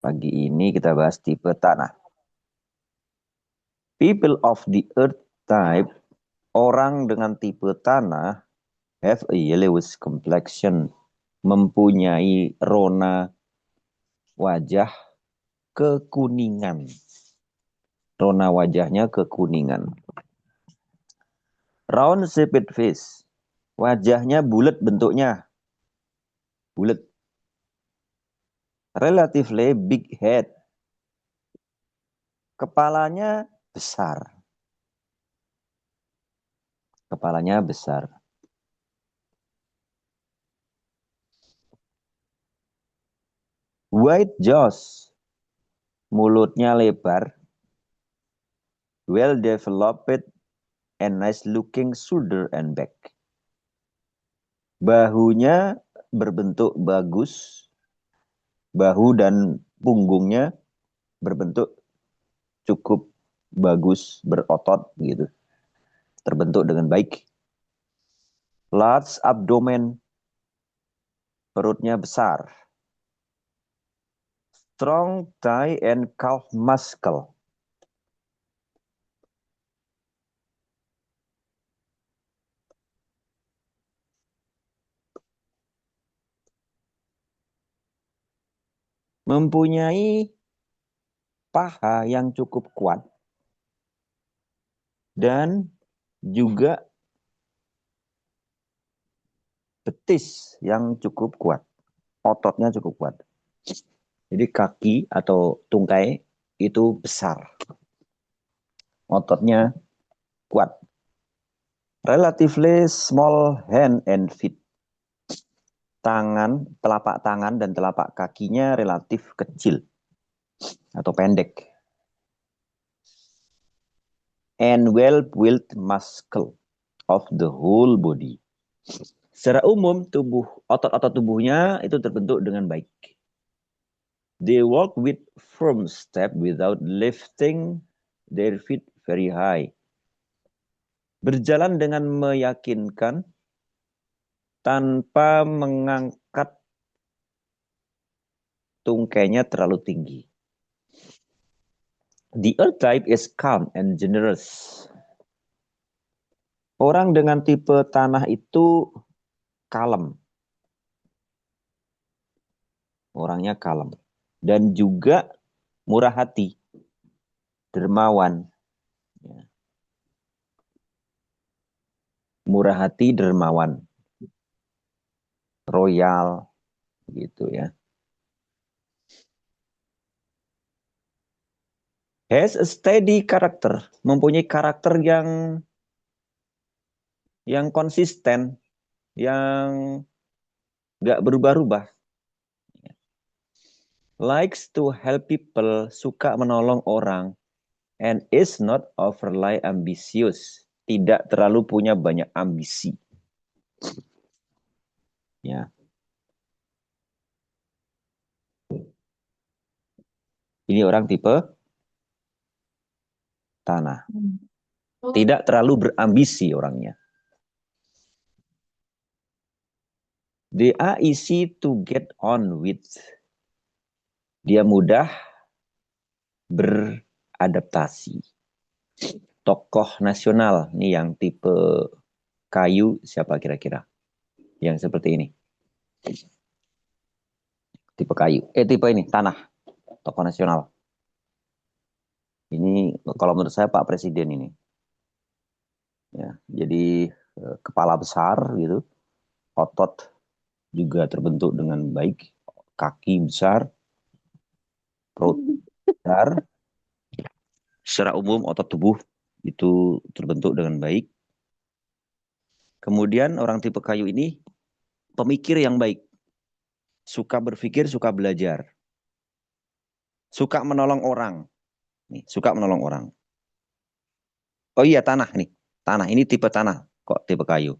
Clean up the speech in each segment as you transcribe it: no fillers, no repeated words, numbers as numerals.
Pagi ini kita bahas tipe tanah. People of the earth type, orang dengan tipe tanah, have a yellowish complexion, mempunyai rona wajah kekuningan. Rona wajahnya kekuningan. Round shaped face, wajahnya bulat bentuknya. Bulat. Relatively big head, kepalanya besar. Kepalanya besar. Wide jaws, mulutnya lebar. Well developed and nice looking shoulder and back. Bahunya berbentuk bagus. Bahu dan punggungnya berbentuk cukup bagus, berotot gitu. Terbentuk dengan baik. Large abdomen, perutnya besar. Strong thigh and calf muscle. Mempunyai paha yang cukup kuat. Dan juga betis yang cukup kuat. Ototnya cukup kuat. Jadi kaki atau tungkai itu besar. Ototnya kuat. Relatively small hand and feet. Tangan, telapak tangan dan telapak kakinya relatif kecil atau pendek. And well-built muscle of the whole body. Secara umum, otot-otot tubuhnya itu terbentuk dengan baik. They walk with firm step without lifting their feet very high. Berjalan dengan meyakinkan tanpa mengangkat tungkainya terlalu tinggi. The earth type is calm and generous. Orang dengan tipe tanah itu kalem. Orangnya kalem. Dan juga murah hati. Dermawan. Murah hati, dermawan. Royal. Gitu ya. Has a steady character. Mempunyai karakter yang konsisten. Yang gak berubah-ubah. Likes to help people, suka menolong orang, and is not overly ambitious, tidak terlalu punya banyak ambisi. Ya. Ini orang tipe tanah. Tidak terlalu berambisi orangnya. They are easy to get on with. Dia mudah beradaptasi. Tokoh nasional nih yang tipe kayu siapa kira-kira? Yang seperti ini. Tipe kayu. Tipe ini tanah. Tokoh nasional. Ini kalau menurut saya Pak Presiden ini. Ya, jadi kepala besar gitu. Otot juga terbentuk dengan baik. Kaki besar. Perut besar. Secara umum otot tubuh itu terbentuk dengan baik. Kemudian orang tipe kayu ini pemikir yang baik. Suka berpikir, suka belajar. Suka menolong orang. Nih, suka menolong orang. Oh iya, tanah nih. Tanah, ini tipe tanah. Kok tipe kayu?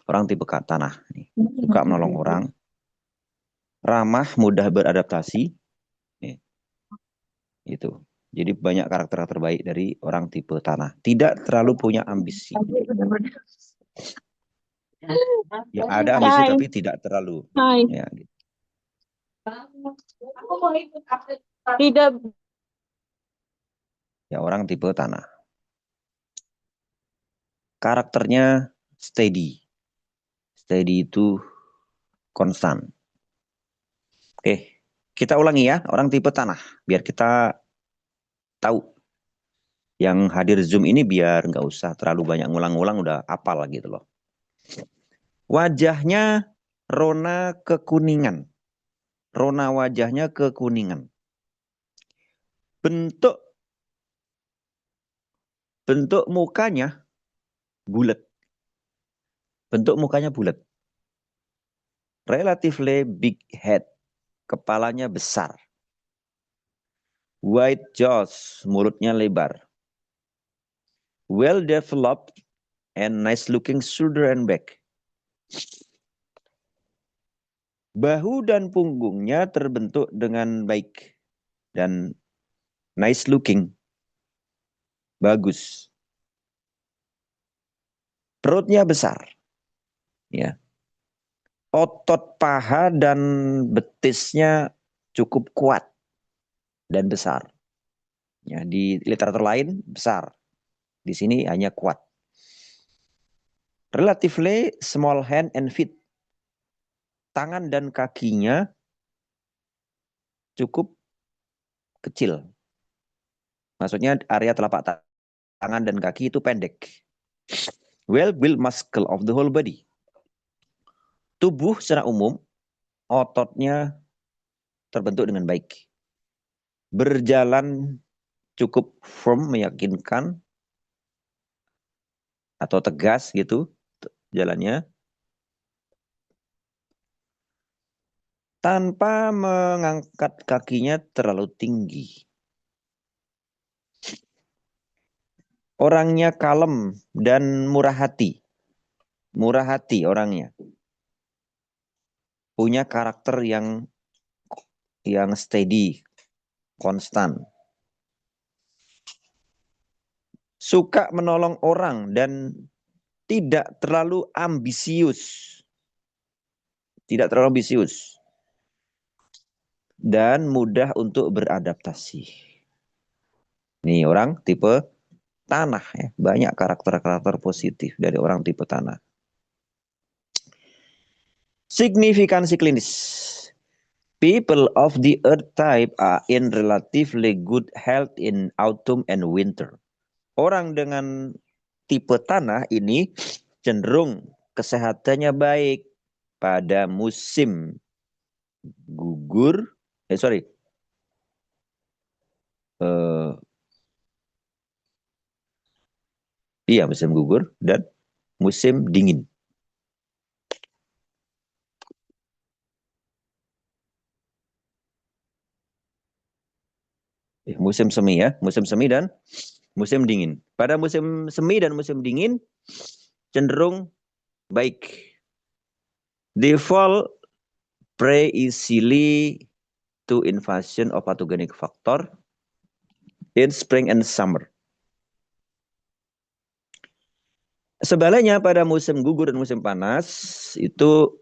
Orang tipe tanah. Nih. Suka menolong orang. Ramah, mudah beradaptasi. Nih. Itu. Jadi banyak karakter terbaik dari orang tipe tanah. Tidak terlalu punya ambisi. Ya, ada ambisi tapi tidak terlalu. Ya, gitu. Tidak. Ya, orang tipe tanah. Karakternya steady. Steady itu konstan. Oke, kita ulangi ya, orang tipe tanah. Biar kita tahu. Yang hadir Zoom ini biar nggak usah terlalu banyak ngulang-ngulang, udah apal gitu loh. Wajahnya rona kekuningan. Rona wajahnya kekuningan. Bentuk mukanya bulat. Bentuk mukanya bulat. Relatively big head. Kepalanya besar. Wide jaws, mulutnya lebar. Well developed and nice looking shoulder and back. Bahu dan punggungnya terbentuk dengan baik dan nice looking. Bagus. Perutnya besar. Ya. Otot paha dan betisnya cukup kuat dan besar. Ya, di literatur lain besar. Di sini hanya kuat. Relatively small hand and feet. Tangan dan kakinya cukup kecil. Maksudnya area telapak tangan dan kaki itu pendek. Well built muscle of the whole body. Tubuh secara umum ototnya terbentuk dengan baik. Berjalan cukup firm, meyakinkan atau tegas gitu jalannya. Tanpa mengangkat kakinya terlalu tinggi. Orangnya kalem dan murah hati. Murah hati orangnya. Punya karakter yang steady, konstan. Suka menolong orang dan tidak terlalu ambisius. Tidak terlalu ambisius. Dan mudah untuk beradaptasi. Ini orang tipe tanah ya. Banyak karakter-karakter positif dari orang tipe tanah. Signifikansi klinis. People of the earth type are in relatively good health in autumn and winter. Orang dengan tipe tanah ini cenderung kesehatannya baik pada musim gugur, iya musim gugur dan musim dingin. Musim semi ya, musim semi dan musim dingin. Pada musim semi dan musim dingin cenderung baik. They fall prey easily to invasion of pathogenic factor in spring and summer. Sebaliknya pada musim gugur dan musim panas itu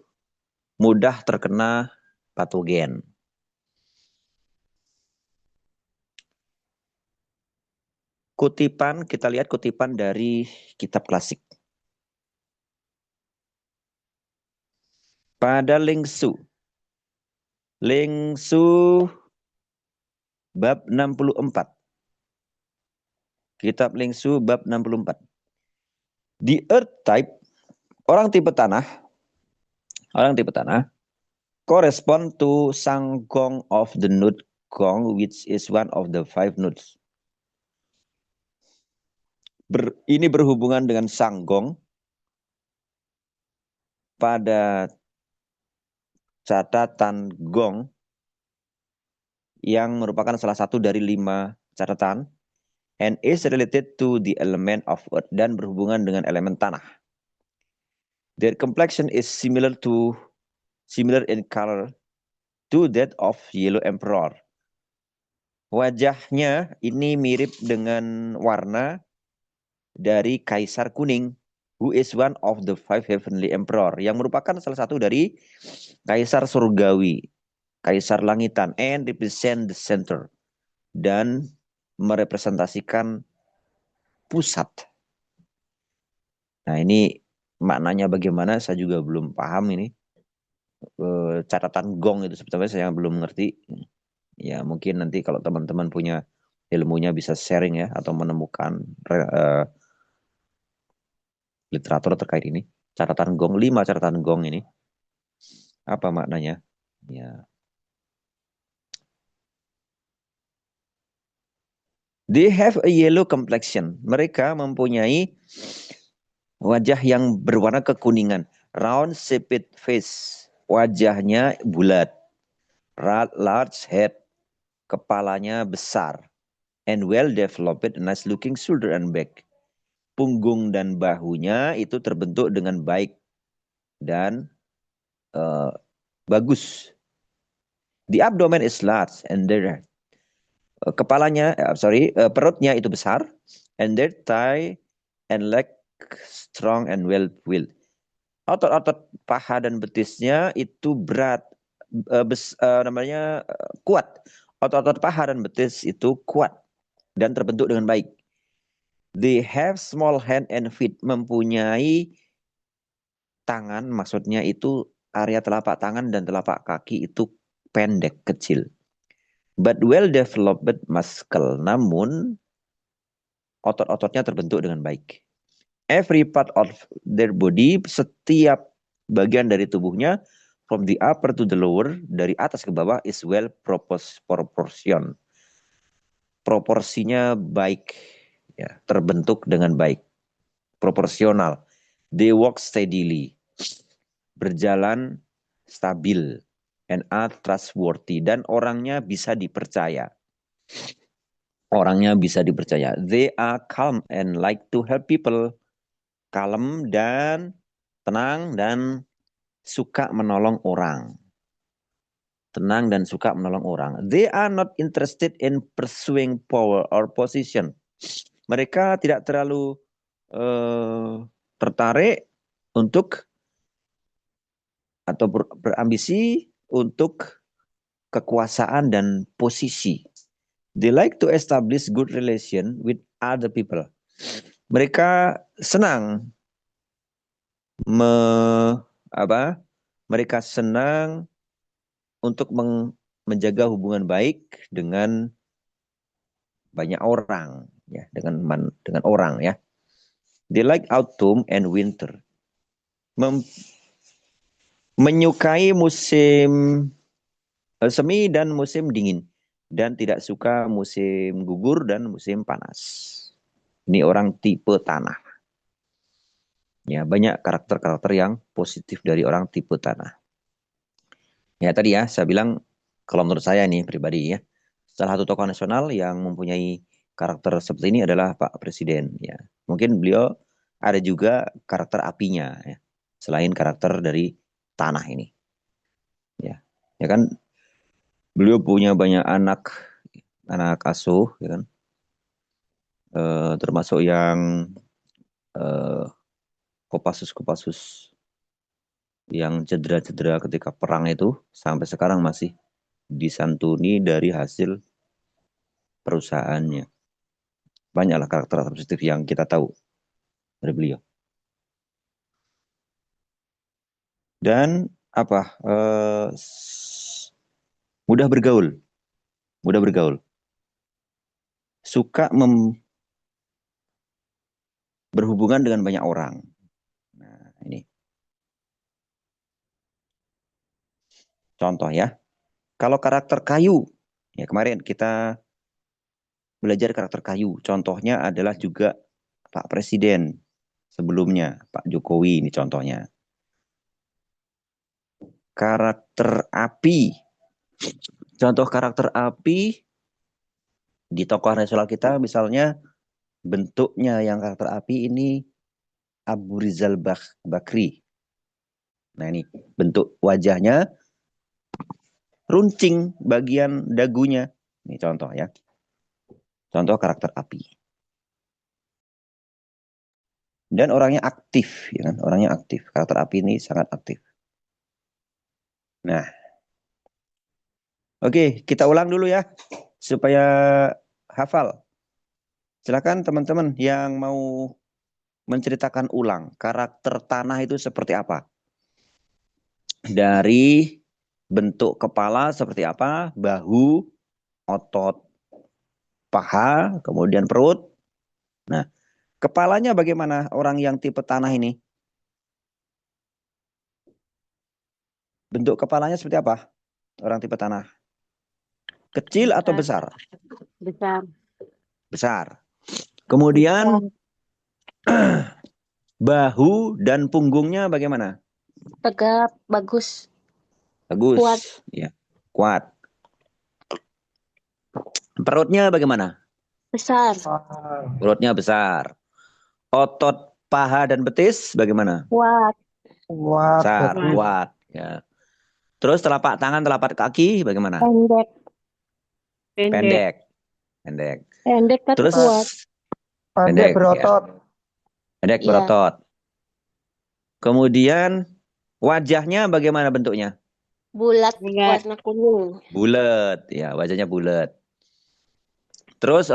mudah terkena patogen. Kutipan, kita lihat kutipan dari kitab klasik. Pada Lingsu. Lingsu bab 64. Kitab Lingsu bab 64. The earth type, orang tipe tanah correspond to Sanggong of the note gong, which is one of the 5 notes. Ini berhubungan dengan Sanggong pada catatan gong yang merupakan salah satu dari 5 catatan and is related to the element of earth dan berhubungan dengan elemen tanah. Their complexion is similar in color to that of yellow emperor. Wajahnya ini mirip dengan warna dari kaisar kuning, who is one of the 5 heavenly emperor, yang merupakan salah satu dari kaisar surgawi kaisar langitan, and represent the center, dan merepresentasikan pusat. Nah, ini maknanya bagaimana saya juga belum paham ini. Catatan gong itu sebetulnya saya belum ngerti. Ya, mungkin nanti kalau teman-teman punya ilmunya bisa sharing ya, atau menemukan literatur terkait ini. Catatan gong, 5 catatan gong ini. Apa maknanya? Ya. They have a yellow complexion. Mereka mempunyai wajah yang berwarna kekuningan. Round shaped face. Wajahnya bulat. Large head. Kepalanya besar. And well developed, nice looking shoulder and back. Punggung dan bahunya itu terbentuk dengan baik dan bagus. The abdomen is large and their perutnya itu besar, and their thigh and leg strong and well built. Otot-otot paha dan betisnya itu berat, kuat. Otot-otot paha dan betis itu kuat dan terbentuk dengan baik. They have small hand and feet, mempunyai tangan, maksudnya itu area telapak tangan dan telapak kaki itu pendek, kecil. But well developed muscle, namun otot-ototnya terbentuk dengan baik. Every part of their body, setiap bagian dari tubuhnya, from the upper to the lower, dari atas ke bawah, is well proportion. Proporsinya baik, ya, terbentuk dengan baik, proporsional. They walk steadily, berjalan stabil, and are trustworthy, dan orangnya bisa dipercaya. Orangnya bisa dipercaya. They are calm and like to help people. Kalem dan tenang dan suka menolong orang. Tenang dan suka menolong orang. They are not interested in pursuing power or position. Mereka tidak terlalu tertarik untuk atau berambisi untuk kekuasaan dan posisi. They like to establish good relation with other people. Mereka senang mereka senang untuk menjaga hubungan baik dengan banyak orang, ya, dengan orang, ya. They like autumn and winter. Menyukai musim semi dan musim dingin, dan tidak suka musim gugur dan musim panas. Ini orang tipe tanah. Ya, banyak karakter-karakter yang positif dari orang tipe tanah. Ya, tadi ya saya bilang, kalau menurut saya nih pribadi ya, salah satu tokoh nasional yang mempunyai karakter seperti ini adalah Pak Presiden, ya. Mungkin beliau ada juga karakter apinya, ya, selain karakter dari tanah ini. Ya. Ya kan, beliau punya banyak anak asuh, ya kan. Termasuk yang Kopassus yang cedera-cedera ketika perang itu sampai sekarang masih disantuni dari hasil perusahaannya. Banyaklah karakter positif yang kita tahu dari beliau. Dan mudah bergaul. Mudah bergaul. Suka berhubungan dengan banyak orang. Nah, ini. Contoh ya. Kalau karakter kayu, ya kemarin kita belajar karakter kayu. Contohnya adalah juga Pak Presiden sebelumnya, Pak Jokowi ini contohnya. Karakter api. Contoh karakter api di tokoh nasional kita misalnya bentuknya yang karakter api ini Abu Rizal Bakri. Nah, ini bentuk wajahnya runcing bagian dagunya. Ini contoh ya. Contoh karakter api. Dan orangnya aktif, ya kan? Orangnya aktif. Karakter api ini sangat aktif. Nah, Oke, kita ulang dulu ya supaya hafal. Silakan teman-teman yang mau menceritakan ulang karakter tanah itu seperti apa. Dari bentuk kepala seperti apa, bahu, otot paha, kemudian perut. Nah, kepalanya bagaimana orang yang tipe tanah ini? Bentuk kepalanya seperti apa? Orang tipe tanah. Kecil atau Besar. besar? Besar. Besar. Kemudian Besar. bahu dan punggungnya bagaimana? Tegap. Bagus. Kuat. Bagus. Ya, kuat. Perutnya bagaimana? Besar. Perutnya besar. Otot paha dan betis bagaimana? Kuat. Besar, Kuat. kuat. Ya. Terus telapak tangan, telapak kaki bagaimana? Pendek. Pendek. Pendek. Pendek. Pendek tapi Terus kuat. Pendek pendek ya. berotot. Pendek Iya. berotot. Kemudian wajahnya bagaimana bentuknya? Bulat. Warna kuning. Bulat, ya wajahnya bulat. Terus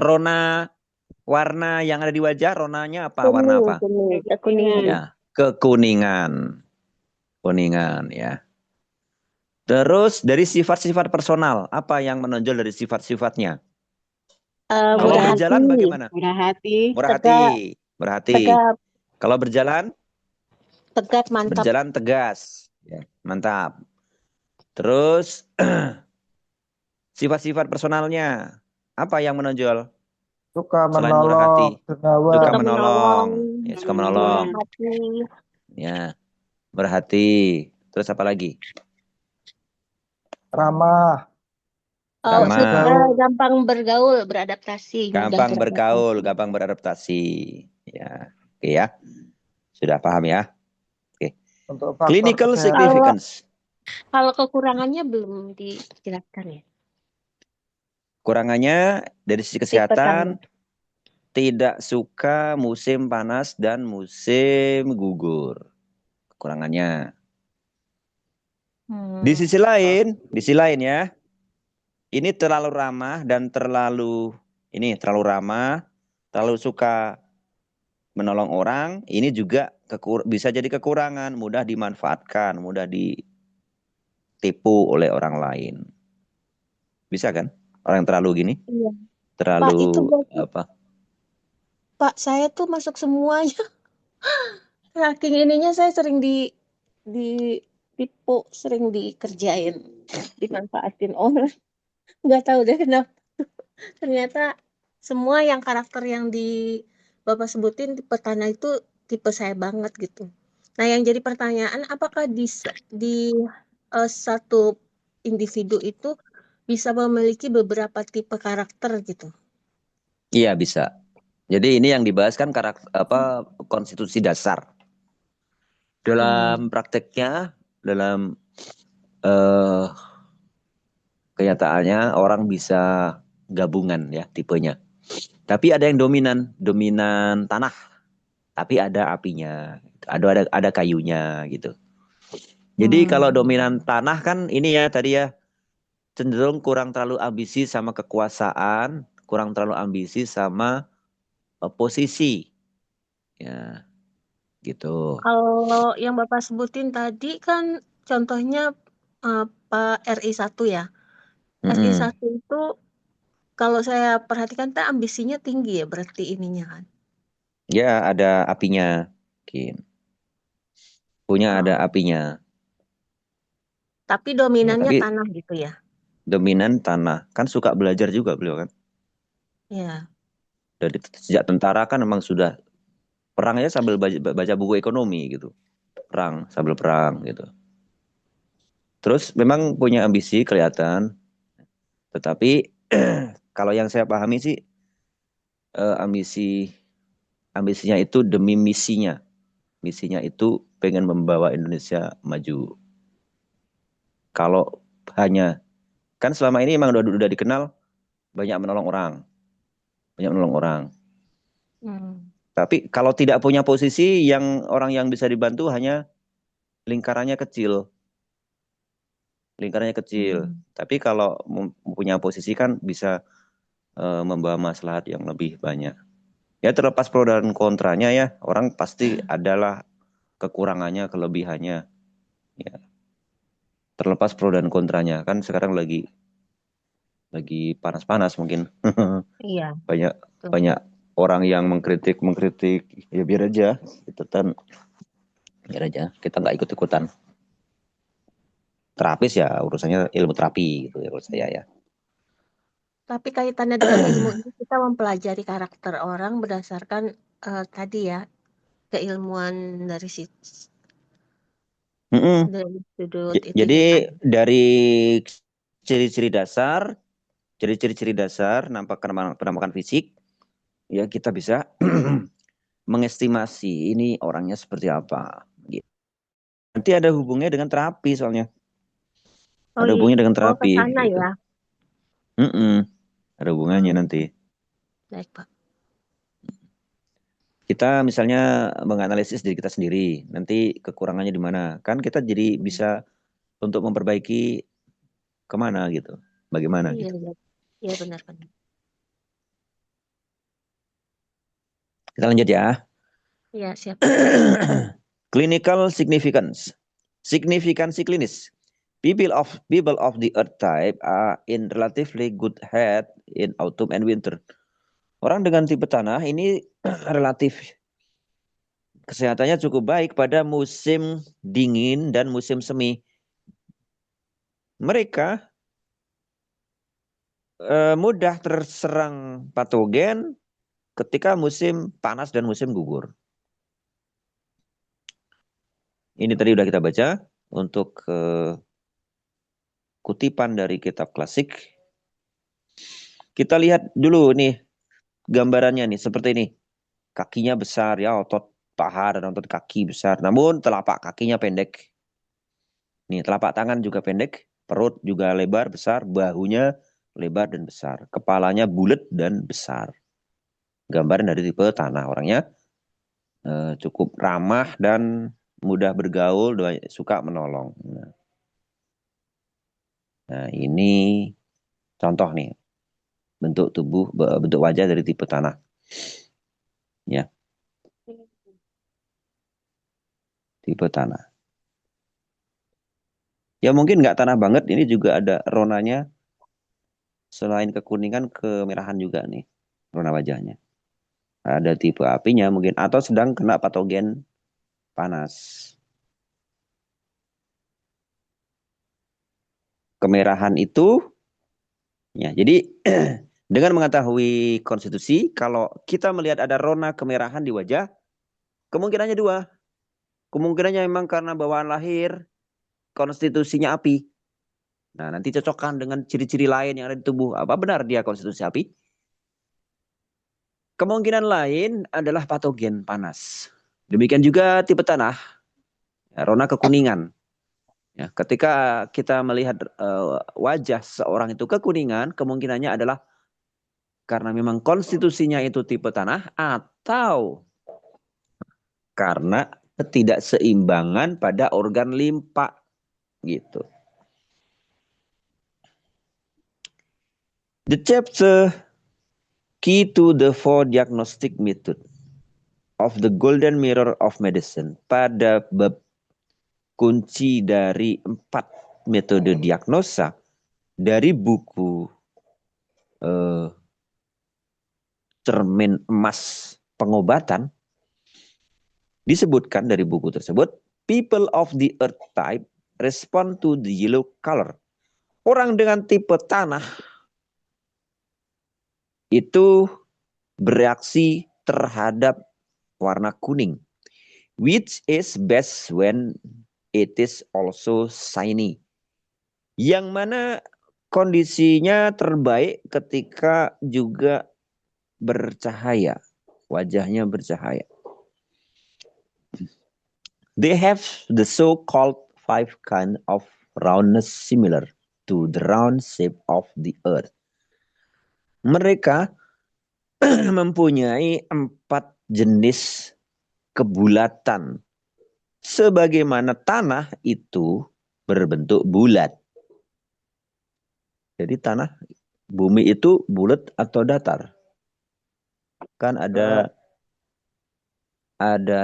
warna yang ada di wajah, ronanya apa? Warna Kuning. apa? Kuning. Kekuningan. Ya, kekuningan. Kuningan ya. Terus dari sifat-sifat personal, apa yang menonjol dari sifat-sifatnya? Kalau Murah berjalan hati. bagaimana? Murah hati. Murah hati, Tegap. murah hati. Tegap. Kalau berjalan, Tegap. Mantap. berjalan tegas. Ya, mantap. Terus sifat-sifat personalnya, apa yang menonjol? Suka Selain murah hati, menolong, suka dermawan, Suka menolong. menolong. Ya, suka Murah menolong. hati. Ya, murah hati. Terus apa lagi? ramah, suka Ramah, bergaul. Gampang bergaul, beradaptasi, mudah gampang bergaul, beradaptasi. gampang beradaptasi. Ya, oke ya. Sudah paham ya? Oke. Untuk faktor Clinical kesehatan. Kalau significance. kalau kekurangannya belum dijelaskan ya. Kurangannya dari sisi Tipe tanah. kesehatan, tidak suka musim panas dan musim gugur. Kekurangannya. Hmm. Di sisi lain ya, ini terlalu ramah dan terlalu ramah, terlalu suka menolong orang, ini juga bisa jadi kekurangan, mudah dimanfaatkan, mudah ditipu oleh orang lain. Bisa kan? Orang yang terlalu gini, Iya. Pak, itu terlalu berarti apa? Pak saya tuh masuk semuanya. Saking ininya saya sering ditipu, sering dikerjain, dimanfaatin orang. Nggak tahu deh kenapa. Ternyata semua yang karakter yang di Bapak sebutin tipe tanah itu tipe saya banget gitu. Nah, yang jadi pertanyaan apakah di satu individu itu bisa memiliki beberapa tipe karakter gitu. Iya bisa. Jadi ini yang dibahas kan karakter apa konstitusi dasar. Hmm. Dalam prakteknya, dalam eh, kenyataannya orang bisa gabungan ya tipenya. Tapi ada yang dominan, dominan tanah. Tapi ada apinya, ada kayunya gitu. Jadi kalau Hmm. dominan tanah kan ini ya tadi ya cenderung kurang terlalu ambisi sama kekuasaan, kurang terlalu ambisi sama posisi. Ya, gitu. Kalau yang Bapak sebutin tadi kan contohnya Pak RI 1 ya. RI Mm-mm. 1 itu kalau saya perhatikan tak ambisinya tinggi ya berarti ininya kan. Ya, ada apinya. Mungkin. Punya ada Oh. apinya. Tapi Ya, dominannya tapi tanah gitu ya. dominan tanah. Kan suka belajar juga beliau kan. Ya. Dari sejak tentara kan memang sudah perang aja sambil baca buku ekonomi gitu. Perang sambil perang gitu. Terus memang punya ambisi kelihatan. Tetapi kalau yang saya pahami sih ambisinya itu demi misinya. Misinya itu pengen membawa Indonesia maju. Kalau hanya kan selama ini emang udah dikenal banyak menolong orang, banyak menolong orang. Hmm. Tapi kalau tidak punya posisi yang orang yang bisa dibantu hanya lingkarannya kecil. lingkarannya kecil. Tapi kalau mempunyai posisi kan bisa membawa maslahat yang lebih banyak. Ya terlepas pro dan kontranya ya, orang pasti adalah kekurangannya, kelebihannya. Ya. Terlepas pro dan kontranya, kan sekarang lagi panas-panas mungkin. Iya, Banyak betul. banyak orang yang mengkritik, ya biar aja, itu kan biar aja, kita nggak ikut-ikutan. Terapis ya urusannya ilmu terapi gitu ya kalau saya ya. Tapi kaitannya dengan ilmu ini kita mempelajari karakter orang berdasarkan tadi ya keilmuan dari Mm-mm. dari sudut Jadi itunya tadi. dari ciri-ciri dasar penampakan fisik, ya kita bisa mengestimasi ini orangnya seperti apa. Gitu. Nanti ada hubungannya dengan terapi soalnya. Oh Ada iya, hubungannya dengan oh ke terapi sana gitu. ya. Ada hubungannya nanti. Baik Pak. Kita misalnya menganalisis diri kita sendiri, nanti kekurangannya di mana. Kan kita jadi bisa untuk memperbaiki kemana gitu. Bagaimana Iya, gitu. iya, iya benar-benar. Kita lanjut ya. Iya siap. Clinical significance. Signifikansi klinis. People of the earth type are in relatively good health in autumn and winter. Orang dengan tipe tanah ini relatif kesehatannya cukup baik pada musim dingin dan musim semi. Mereka mudah terserang patogen ketika musim panas dan musim gugur. Ini tadi udah kita baca untuk kutipan dari kitab klasik. Kita lihat dulu nih gambarannya nih seperti ini. Kakinya besar ya, otot paha dan otot kaki besar. Namun telapak kakinya pendek. Nih telapak tangan juga pendek, perut juga lebar besar, bahunya lebar dan besar. Kepalanya bulat dan besar. Gambaran dari tipe tanah. Orangnya cukup ramah dan mudah bergaul, suka menolong. Nah, ini contoh nih bentuk wajah dari tipe tanah. Ya, tipe tanah. Ya mungkin nggak tanah banget, ini juga ada ronanya. Selain kekuningan, kemerahan juga nih rona wajahnya. Ada tipe apinya mungkin, atau sedang kena patogen panas. Kemerahan itu, ya jadi dengan mengetahui konstitusi, kalau kita melihat ada rona kemerahan di wajah, kemungkinannya dua. Kemungkinannya memang karena bawaan lahir, konstitusinya api. Nah, nanti cocokkan dengan ciri-ciri lain yang ada di tubuh. Apa benar dia konstitusi api? Kemungkinan lain adalah patogen panas. Demikian juga tipe tanah, ya, rona kekuningan. Ya, ketika kita melihat wajah seorang itu kekuningan, kemungkinannya adalah karena memang konstitusinya itu tipe tanah atau karena ketidakseimbangan pada organ limpa gitu. The chapter key to the four diagnostic method of the golden mirror of medicine, pada bab kunci dari 4 metode diagnosa dari buku cermin emas pengobatan, disebutkan dari buku tersebut, people of the earth type respond to the yellow color. Orang dengan tipe tanah itu bereaksi terhadap warna kuning, which is best when it is also shiny. Yang mana kondisinya terbaik ketika juga bercahaya, wajahnya bercahaya. They have the so-called 5 kind of roundness similar to the round shape of the earth. Mereka mempunyai 4 jenis kebulatan. Sebagaimana tanah itu berbentuk bulat. Jadi tanah bumi itu bulat atau datar? Kan ada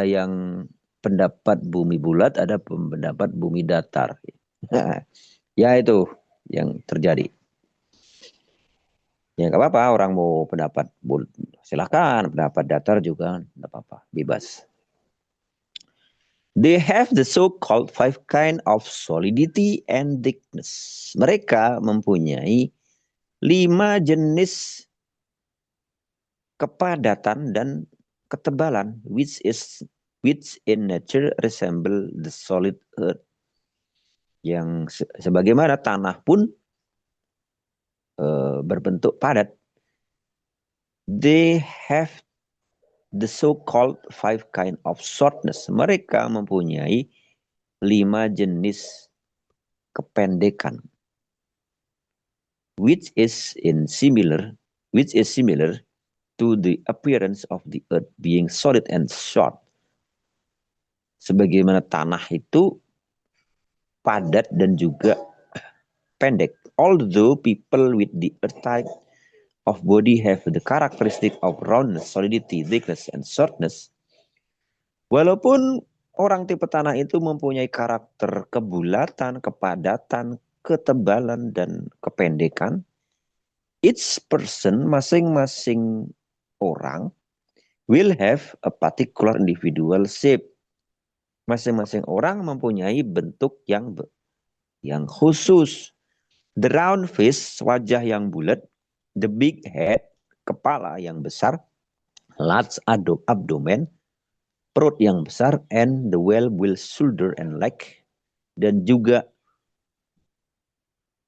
yang pendapat bumi bulat, ada pendapat bumi datar. Ya itu yang terjadi. Ya nggak apa-apa, orang mau pendapat bulat silakan, pendapat datar juga nggak apa-apa, bebas. They have the so-called five kind of solidity and thickness. Mereka mempunyai 5 jenis kepadatan dan ketebalan, which in nature resemble the solid earth. Yang sebagaimana tanah pun berbentuk padat. They have the so-called five kind of shortness. Mereka mempunyai 5 jenis kependekan, which is similar to the appearance of the earth being solid and short. Sebagaimana tanah itu padat dan juga pendek. Although people with the earth type of body have the characteristic of roundness, solidity, thickness, and shortness. Walaupun orang tipe tanah itu mempunyai karakter kebulatan, kepadatan, ketebalan, dan kependekan, each person, masing-masing orang, will have a particular individual shape. Masing-masing orang mempunyai bentuk yang khusus. The round face, wajah yang bulat. The big head, kepala yang besar. Large abdomen, perut yang besar. And the well-built shoulder and leg. Dan juga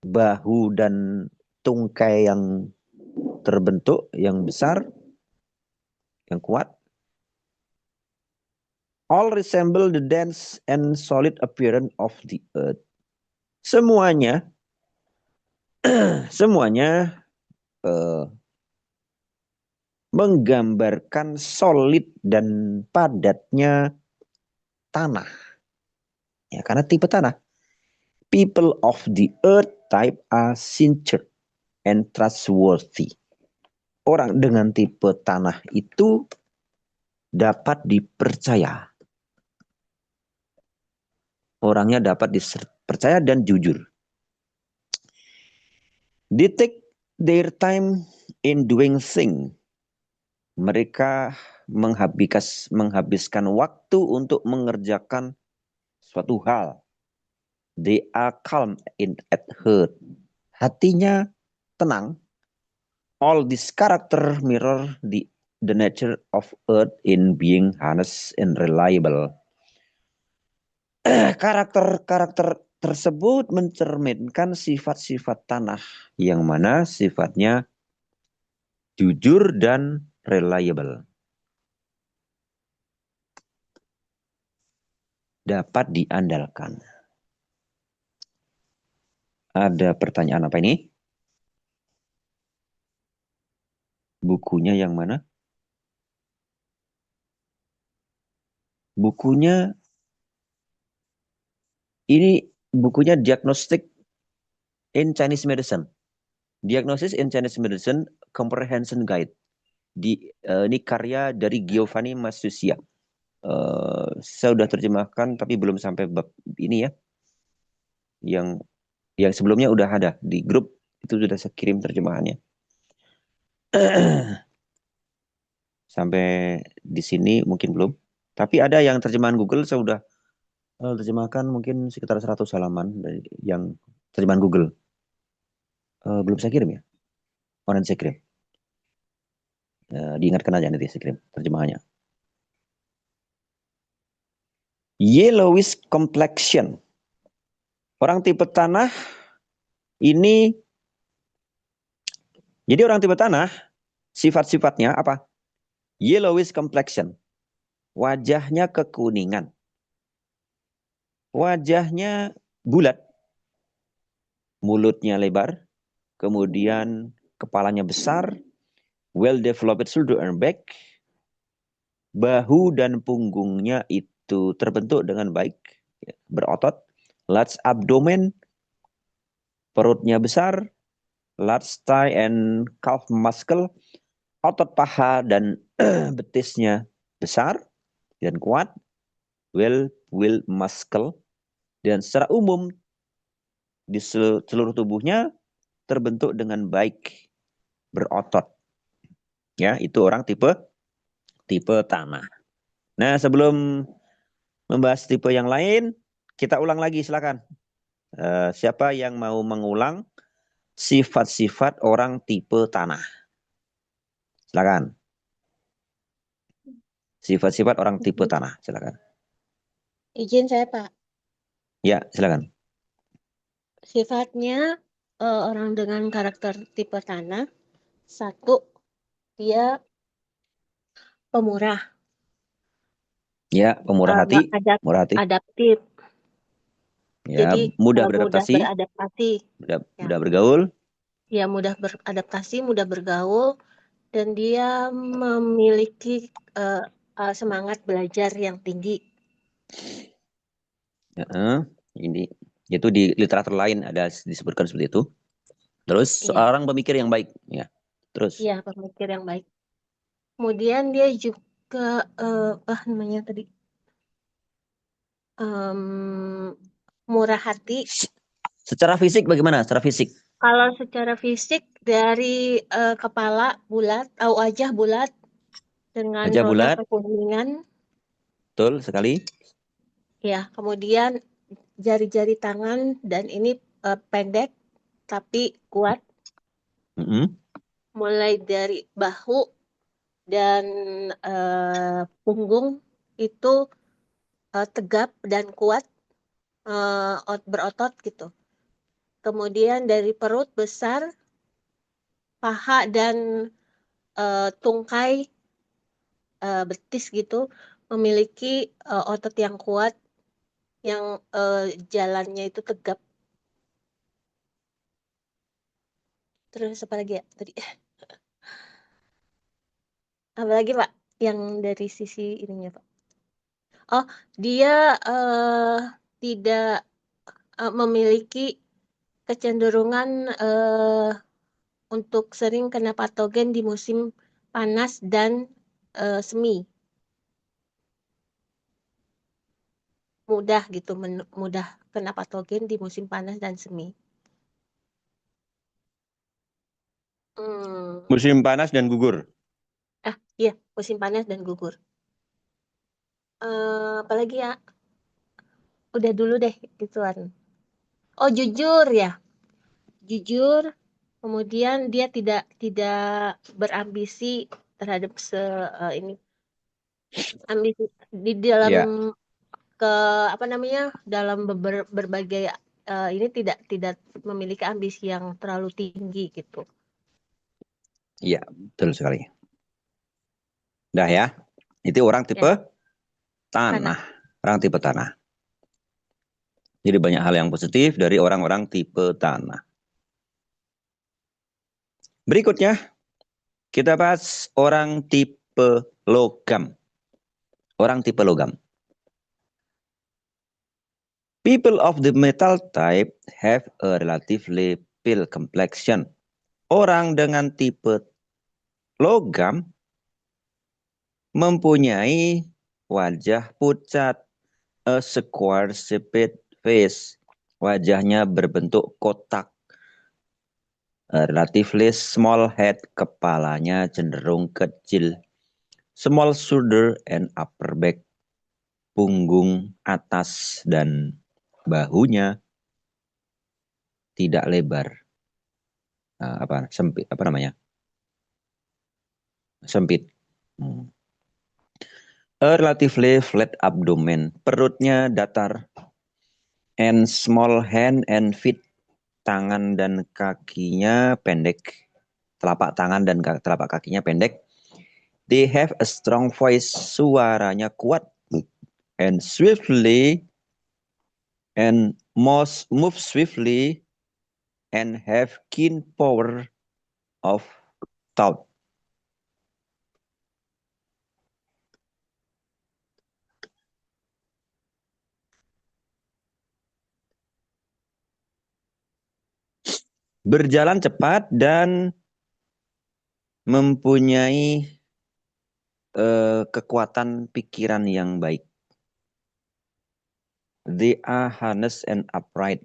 bahu dan tungkai yang terbentuk, yang besar, yang kuat. All resemble the dense and solid appearance of the earth. Semuanya menggambarkan solid dan padatnya tanah. Ya, karena tipe tanah. People of the earth type are sincere and trustworthy. Orang dengan tipe tanah itu dapat dipercaya. Orangnya dapat dipercaya dan jujur. They take their time in doing things. Mereka menghabiskan waktu untuk mengerjakan suatu hal. They are calm at heart. Hatinya tenang. All this character mirror the nature of earth in being honest and reliable. Karakter tersebut mencerminkan sifat-sifat tanah yang mana sifatnya jujur dan reliable. Dapat diandalkan. Ada pertanyaan apa ini? Bukunya yang mana? Bukunya ini bukunya Diagnostic in Chinese Medicine. Diagnosis in Chinese Medicine Comprehension Guide. Ini karya dari Giovanni Masuccia. Saya sudah terjemahkan tapi belum sampai bab ini ya. Yang sebelumnya udah ada di grup, itu sudah saya kirim terjemahannya. Sampai di sini mungkin belum. Tapi ada yang terjemahan Google saya sudah terjemahkan mungkin sekitar 100 halaman dari yang terjemahan Google. Belum saya kirim ya. Nanti saya kirim. Diingatkan aja nanti saya kirim terjemahannya. Yellowish complexion. Orang tipe tanah ini, jadi orang tipe tanah sifat-sifatnya apa? Yellowish complexion. Wajahnya kekuningan. Wajahnya bulat. Mulutnya lebar. Kemudian kepalanya besar. Well-developed shoulder and back. Bahu dan punggungnya itu terbentuk dengan baik. Berotot. Large abdomen. Perutnya besar. large thigh and calf muscle, otot paha dan betisnya besar dan kuat, well muscle, dan secara umum di seluruh tubuhnya terbentuk dengan baik, berotot. Ya, itu orang tipe tanah. Nah, sebelum membahas tipe yang lain, kita ulang lagi, silakan. Siapa yang mau mengulang sifat-sifat orang tipe tanah? Silakan. Sifat-sifat orang tipe tanah, silakan. Izin saya, Pak. Ya, silakan. Sifatnya orang dengan karakter tipe tanah, satu, dia pemurah, Ya, pemurah hati, murah hati. adaptif, Ya, jadi mudah mudah beradaptasi, beradaptasi, mudah, ya. mudah bergaul. Dia mudah beradaptasi, mudah bergaul, dan dia memiliki semangat belajar yang tinggi. Ini itu di literatur lain ada disebutkan seperti itu. Terus Iya, seorang pemikir yang baik, ya. Terus iya, pemikir yang baik. Kemudian dia juga apa namanya tadi? Murah hati. secara fisik bagaimana? Secara fisik? Kalau secara fisik dari kepala bulat, wajah bulat dengan Wajah noda bulat, kekuningan, betul sekali. ya. Kemudian jari-jari tangan dan ini pendek tapi kuat. Mulai dari bahu dan punggung itu tegap dan kuat, berotot gitu. Kemudian dari perut besar, paha dan tungkai betis gitu memiliki otot yang kuat yang jalannya itu tegap. Terus apa lagi ya tadi? Apa lagi, Pak? Yang dari sisi ininya, Pak. Oh, dia tidak memiliki kecenderungan untuk sering kena patogen di musim panas dan semi. Mudah gitu, mudah kena patogen di musim panas dan semi. Musim panas dan gugur. Iya, musim panas dan gugur. Apalagi ya? Udah dulu deh gituan. Oh, jujur ya. Jujur, kemudian dia tidak berambisi terhadap ini ambisi di dalam ke apa namanya dalam berbagai ini tidak memiliki ambisi yang terlalu tinggi gitu. Iya, betul sekali. Dah ya, itu orang tipe tanah. Orang tipe tanah. Jadi banyak hal yang positif dari orang-orang tipe tanah. Berikutnya, kita bahas orang tipe logam. Orang tipe logam. People of the metal type have a relatively pale complexion. Orang dengan tipe logam mempunyai wajah pucat, a square shaped face. Wajahnya berbentuk kotak. A relatively small head, kepalanya cenderung kecil. Small shoulder and upper back, punggung atas dan bahunya tidak lebar. Sempit, apa namanya? Sempit. A relatively flat abdomen, perutnya datar. And small hand and feet, tangan dan kakinya pendek. Telapak tangan dan telapak kakinya pendek. They have a strong voice, suaranya kuat. And swiftly and move swiftly and have keen power of thought. berjalan cepat dan mempunyai kekuatan pikiran yang baik. They are honest and upright.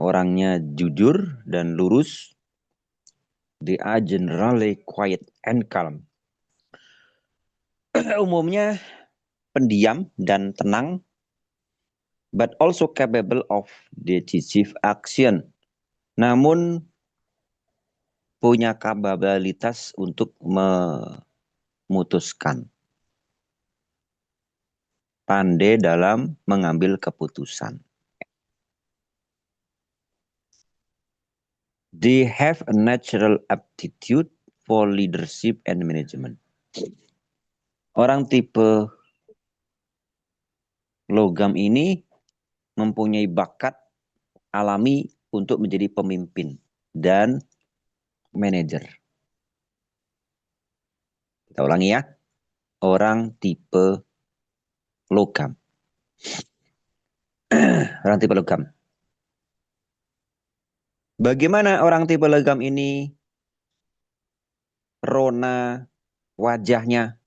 Orangnya jujur dan lurus. They are generally quiet and calm. Umumnya pendiam dan tenang, but also capable of decisive action. Namun punya kapabilitas untuk memutuskan. Pandai dalam mengambil keputusan. They have a natural aptitude for leadership and management. Orang tipe logam ini mempunyai bakat alami untuk menjadi pemimpin dan manajer. Kita ulangi ya. Orang tipe logam. Orang tipe logam. Bagaimana orang tipe logam ini? Rona wajahnya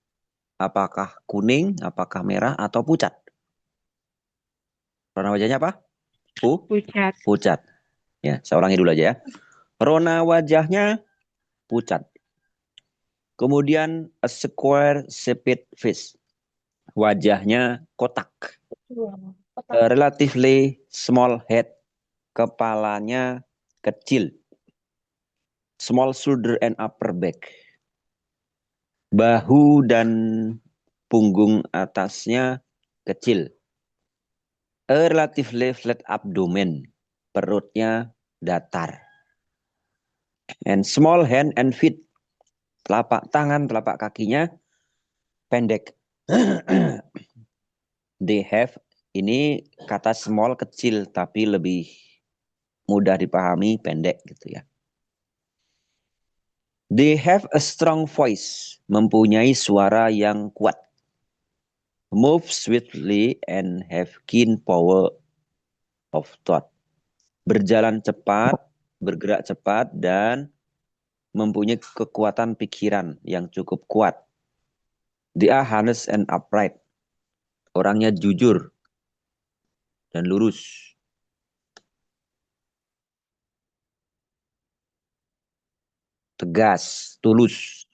apakah kuning, apakah merah, atau pucat? Rona wajahnya apa? Pucat. Pucat. Ya, saya ulangi dulu aja ya. Rona wajahnya pucat. Kemudian a square shaped face. Wajahnya kotak. A relatively small head. Kepalanya kecil. Small shoulder and upper back. Bahu dan punggung atasnya kecil. A relatively flat abdomen. Perutnya datar. And small hand and feet. Telapak tangan, telapak kakinya pendek. They have, ini kata small kecil tapi lebih mudah dipahami, pendek gitu ya. They have a strong voice, mempunyai suara yang kuat. Move swiftly and have keen power of thought. Berjalan cepat, bergerak cepat, dan mempunyai kekuatan pikiran yang cukup kuat. They are honest and upright. Orangnya jujur dan lurus. Tegas, tulus.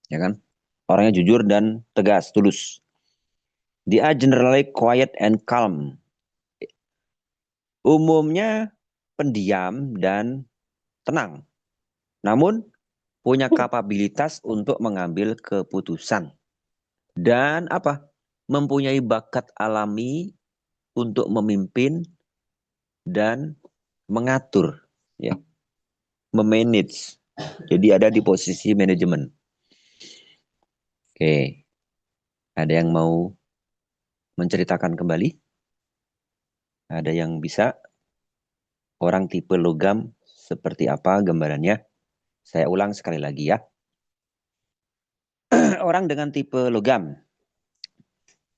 Ya kan? Orangnya jujur dan tegas, tulus. They are generally quiet and calm. Umumnya pendiam dan tenang. Namun punya kapabilitas untuk mengambil keputusan. Dan apa? Mempunyai bakat alami untuk memimpin dan mengatur, ya, memanage. Jadi ada di posisi manajemen. Oke, ada yang mau menceritakan kembali? Ada yang bisa? Orang tipe logam seperti apa gambarannya? Saya ulang sekali lagi ya. Orang dengan tipe logam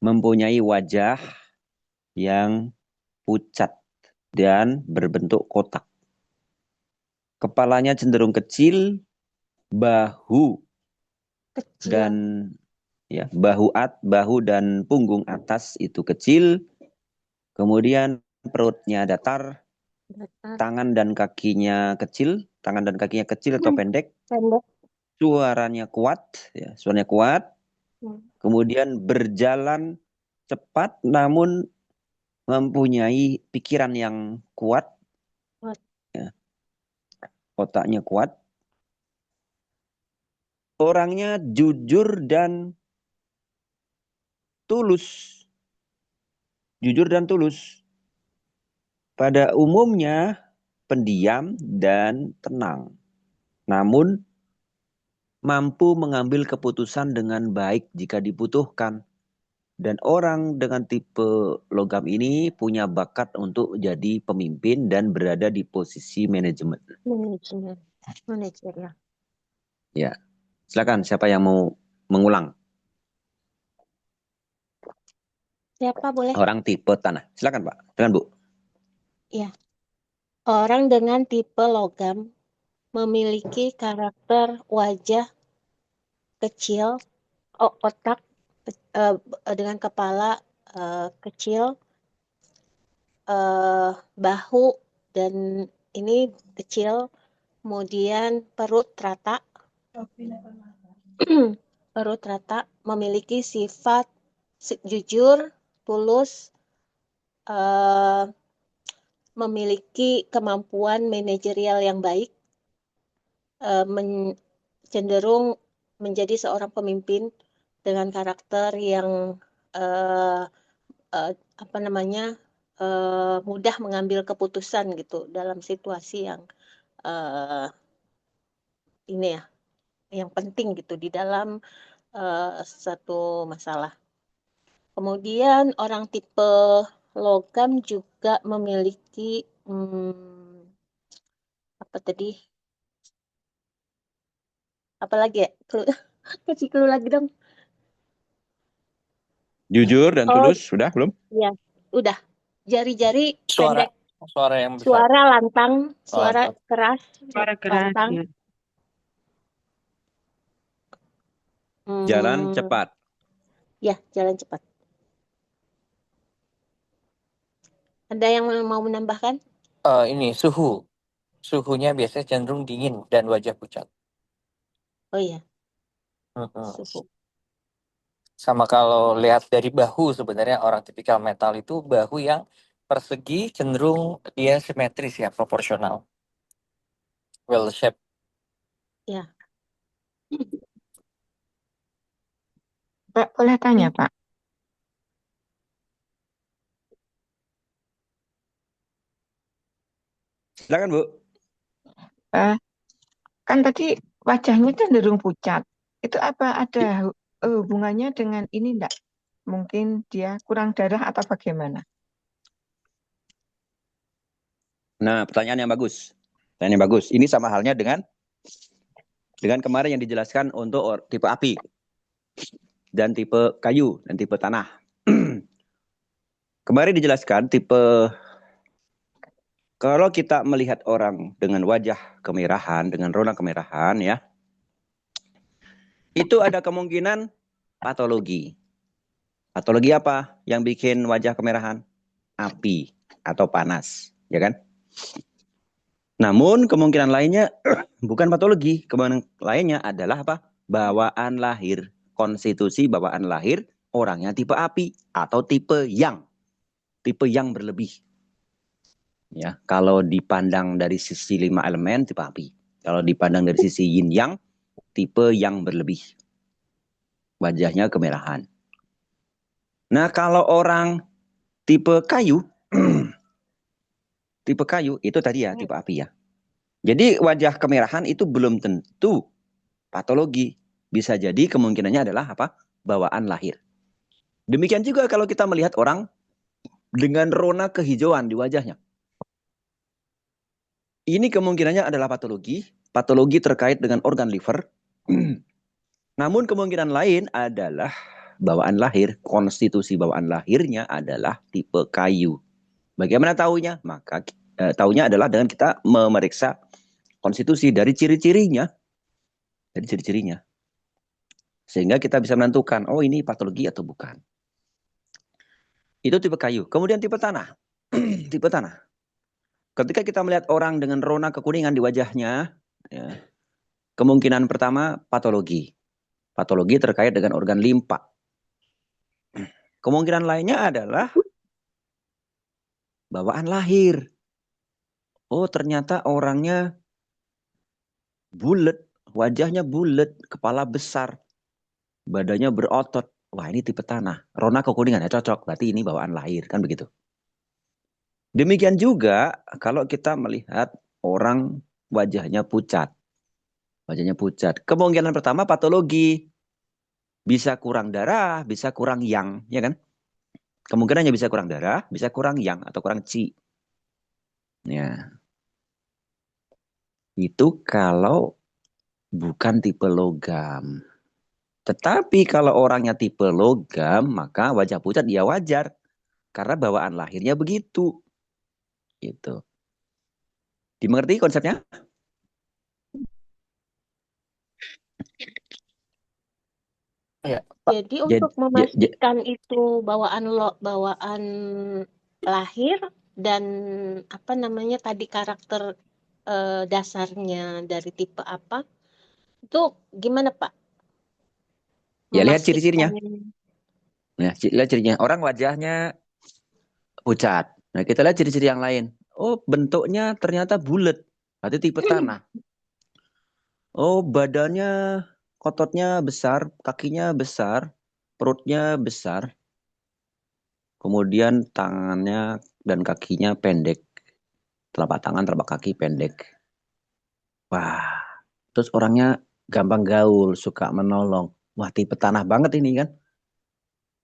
mempunyai wajah yang pucat dan berbentuk kotak. Kepalanya cenderung kecil, bahu Kecil. dan ya, bahu dan punggung atas itu kecil. Kemudian perutnya datar, tangan dan kakinya kecil atau pendek. Pendek. Suaranya kuat, ya, suaranya kuat. Kemudian berjalan cepat namun mempunyai pikiran yang kuat. Ya. Otaknya kuat. Orangnya jujur dan tulus. Jujur dan tulus. Pada umumnya pendiam dan tenang. Namun mampu mengambil keputusan dengan baik jika dibutuhkan. Dan orang dengan tipe logam ini punya bakat untuk jadi pemimpin dan berada di posisi manajemen. Manajer ya. Ya, silakan siapa yang mau mengulang? Siapa boleh? Orang tipe tanah. Silakan Pak, silakan Bu. Iya. Orang dengan tipe logam memiliki karakter wajah kecil, otak eh, dengan kepala kecil, bahu dan ini kecil, kemudian perut rata, perut rata, memiliki sifat jujur, tulus, eh, memiliki kemampuan manajerial yang baik, cenderung menjadi seorang pemimpin dengan karakter yang eh, apa namanya mudah mengambil keputusan gitu dalam situasi yang eh, ini ya, yang penting gitu di dalam satu masalah. Kemudian orang tipe logam juga memiliki apa tadi? Apa lagi ya? Kasih clue lagi dong. Jujur dan Oh, tulus, sudah belum? ya, udah. Jari-jari Suara, pendek, suara yang besar. suara lantang, suara Lantang. keras, Suara keras lantang. ya. Jalan Hmm, cepat. ya, jalan cepat. Ada yang mau menambahkan? Ini suhu. Suhunya biasanya cenderung dingin dan wajah pucat. Oh iya, Mm-mm. suhu. Sama kalau lihat dari bahu, sebenarnya orang tipikal metal itu bahu yang persegi, cenderung dia simetris ya, proporsional. Well shape. Ya. Pak, boleh tanya, Pak? Silakan, Bu. Eh, kan tadi wajahnya cenderung pucat. Itu apa ada hubungannya dengan ini enggak? Mungkin dia kurang darah atau bagaimana? Nah, pertanyaan yang bagus. Pertanyaan yang bagus. Ini sama halnya dengan kemarin yang dijelaskan untuk tipe api dan tipe kayu dan tipe tanah. Kemarin dijelaskan tipe kalau kita melihat orang dengan wajah kemerahan, dengan rona kemerahan ya, itu ada kemungkinan patologi. Patologi apa yang bikin wajah kemerahan? Api atau panas, ya kan? Namun kemungkinan lainnya bukan patologi, kemungkinan lainnya adalah apa? Bawaan lahir, konstitusi bawaan lahir orangnya tipe api atau tipe yang berlebih. Ya, kalau dipandang dari sisi 5 elemen tipe api. Kalau dipandang dari sisi yin yang tipe yang berlebih. Wajahnya kemerahan. Nah, kalau orang tipe kayu tipe kayu itu tadi ya tipe api ya. Jadi wajah kemerahan itu belum tentu patologi. Bisa jadi kemungkinannya adalah apa? Bawaan lahir. Demikian juga kalau kita melihat orang dengan rona kehijauan di wajahnya. Ini kemungkinannya adalah patologi terkait dengan organ liver. Namun kemungkinan lain adalah bawaan lahir, konstitusi bawaan lahirnya adalah tipe kayu. Bagaimana tahunya? Maka tahunya adalah dengan kita memeriksa konstitusi dari ciri-cirinya. Sehingga kita bisa menentukan, oh ini patologi atau bukan. Itu tipe kayu. Kemudian tipe tanah. Tipe tanah. Ketika kita melihat orang dengan rona kekuningan di wajahnya, ya, kemungkinan pertama patologi. Patologi terkait dengan organ limpa. Kemungkinan lainnya adalah bawaan lahir. Oh, ternyata orangnya bulet, wajahnya bulet, kepala besar, badannya berotot. Wah, ini tipe tanah. Rona kekuningan ya cocok, berarti ini bawaan lahir, kan begitu. Demikian juga kalau kita melihat orang wajahnya pucat. Wajahnya pucat. Kemungkinan pertama patologi. Bisa kurang darah, bisa kurang yang, ya kan? Kemungkinannya bisa kurang darah, bisa kurang yang atau kurang ci. Ya. Itu kalau bukan tipe logam. Tetapi kalau orangnya tipe logam, maka wajah pucat dia wajar. Karena bawaan lahirnya begitu. Gitu. Dimengerti konsepnya? Ya, Pak. Jadi Jadi, untuk memastikan itu bawaan lahir dan apa namanya tadi karakter dasarnya dari tipe apa itu gimana Pak? ya lihat ciri-cirinya. Memastikan. Nah, lihat cirinya. Orang wajahnya pucat. Nah, kita lihat ciri-ciri yang lain. Oh, bentuknya ternyata bulat. Berarti tipe tanah. Oh, badannya ototnya besar, kakinya besar, perutnya besar. Kemudian tangannya dan kakinya pendek. Telapak tangan, telapak kaki pendek. Wah, terus orangnya gampang gaul, suka menolong. Wah, tipe tanah banget ini kan.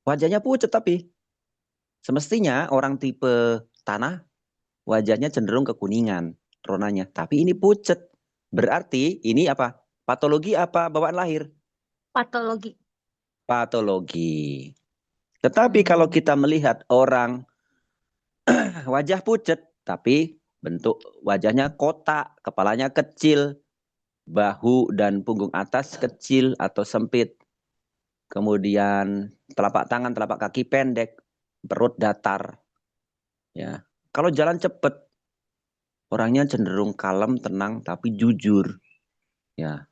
Wajahnya pucat tapi semestinya orang tipe tanah wajahnya cenderung kekuningan ronanya. Tapi ini pucat. Berarti ini apa? Patologi apa bawaan lahir? Patologi. Patologi. Tetapi kalau kita melihat orang wajah pucat, tapi bentuk wajahnya kotak, kepalanya kecil, bahu dan punggung atas kecil atau sempit. Kemudian telapak tangan, telapak kaki pendek, perut datar. Ya. Kalau jalan cepat, orangnya cenderung kalem, tenang, tapi jujur. Ya.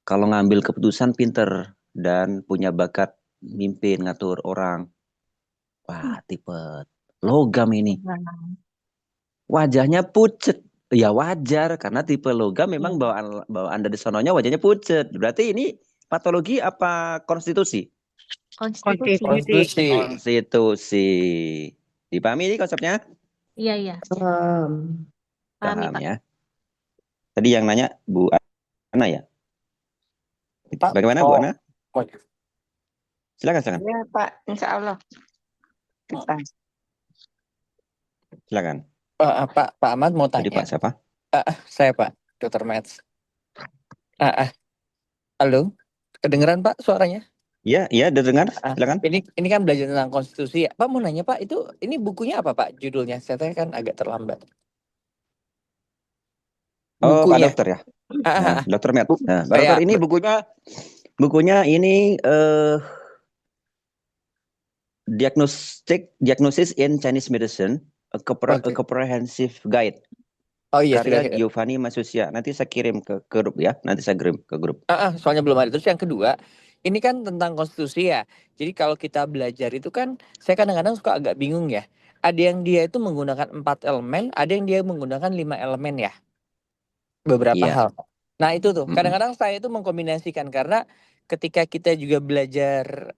Kalau ngambil keputusan pinter dan punya bakat mimpin, ngatur orang. Wah, tipe logam ini. Wajahnya pucet. Ya wajar, karena tipe logam memang bawaan dari sononya wajahnya pucet. Berarti ini patologi apa konstitusi? Konstitusi. Konstitusi. Konstitusi. Dipahami ini konsepnya? Iya. Paham Paham Pak. ya. Tadi yang nanya Bu Ana ya? Pak, Bagaimana Bu Ana? oh, Silakan. ya Pak, insya Allah kita. Silakan. Pak Ahmad mau Jadi tanya. Pak siapa? Saya Pak, Dr. Mets. Halo, kedengeran Pak suaranya? Iya, dengar. Silakan. Ini kan belajar tentang konstitusi ya. Pak mau nanya Pak, ini bukunya apa Pak judulnya? Saya kan agak terlambat. Oh, Pak Bukunya. Dokter ya. Nah, Dokter Met. Nah, Pak Ya. Dokter ini bukunya ini Diagnosis in Chinese Medicine, a comprehensive guide. Oh iya, Karya sudah. Giovanni Masuccia. Nanti saya kirim ke grup ya. Nanti saya kirim ke grup. Soalnya belum ada. Terus yang kedua, ini kan tentang konstitusi ya. Jadi kalau kita belajar itu kan, saya kadang-kadang suka agak bingung ya. Ada yang dia itu menggunakan 4 elemen, ada yang dia menggunakan 5 elemen ya. Beberapa Iya. hal. Nah itu tuh, kadang-kadang saya itu mengkombinasikan karena ketika kita juga belajar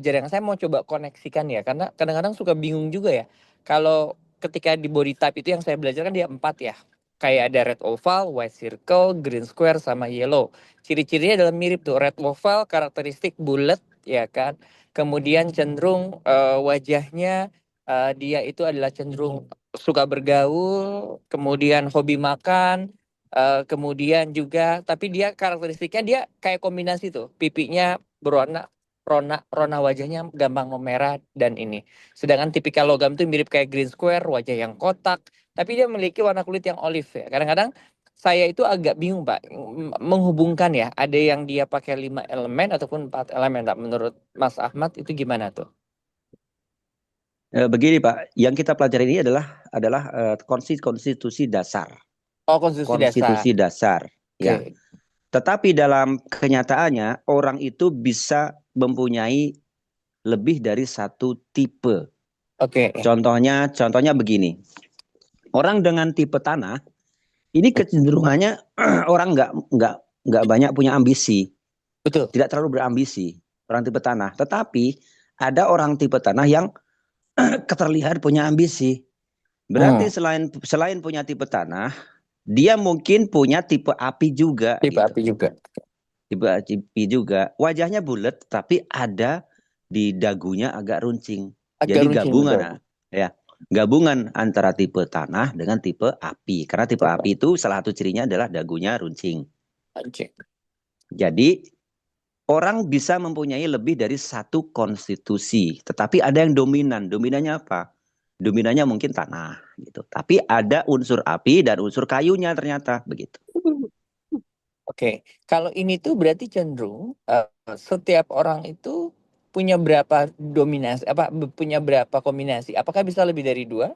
yang saya mau coba koneksikan ya, karena kadang-kadang suka bingung juga ya. Kalau ketika di body type itu yang saya belajar kan dia 4 ya. Kayak ada red oval, white circle, green square, sama yellow. Ciri-cirinya adalah mirip tuh. Red oval karakteristik bulat ya kan. Kemudian cenderung wajahnya dia itu adalah cenderung suka bergaul, kemudian hobi makan, kemudian juga tapi dia karakteristiknya dia kayak kombinasi tuh, pipinya berwarna rona wajahnya gampang memerah dan ini. Sedangkan tipikal logam itu mirip kayak green square, wajah yang kotak, tapi dia memiliki warna kulit yang olive ya. Kadang-kadang saya itu agak bingung Pak menghubungkan ya, ada yang dia pakai 5 elemen ataupun 4 elemen. Pak, menurut Mas Ahmad itu gimana tuh? Begini Pak, yang kita pelajari ini adalah konstitusi dasar. Oh, konstitusi dasar. Ya. Okay. Tetapi dalam kenyataannya orang itu bisa mempunyai lebih dari satu tipe. Oke. Contohnya begini. Orang dengan tipe tanah ini kecenderungannya orang nggak banyak punya ambisi. Betul. Tidak terlalu berambisi orang tipe tanah. Tetapi ada orang tipe tanah yang terlihat punya ambisi. Berarti selain punya tipe tanah, dia mungkin punya tipe api juga. Tipe api juga. Tipe api juga. Wajahnya bulat, tapi ada di dagunya agak runcing. Jadi gabungan, ya, gabungan antara tipe tanah dengan tipe api. Karena tipe api itu salah satu cirinya adalah dagunya runcing. Jadi orang bisa mempunyai lebih dari satu konstitusi, tetapi ada yang dominan. Dominannya apa? Dominannya mungkin tanah gitu. Tapi ada unsur api dan unsur kayunya ternyata begitu. Oke, kalau ini tuh berarti cenderung setiap orang itu punya berapa dominasi, punya berapa kombinasi? Apakah bisa lebih dari 2?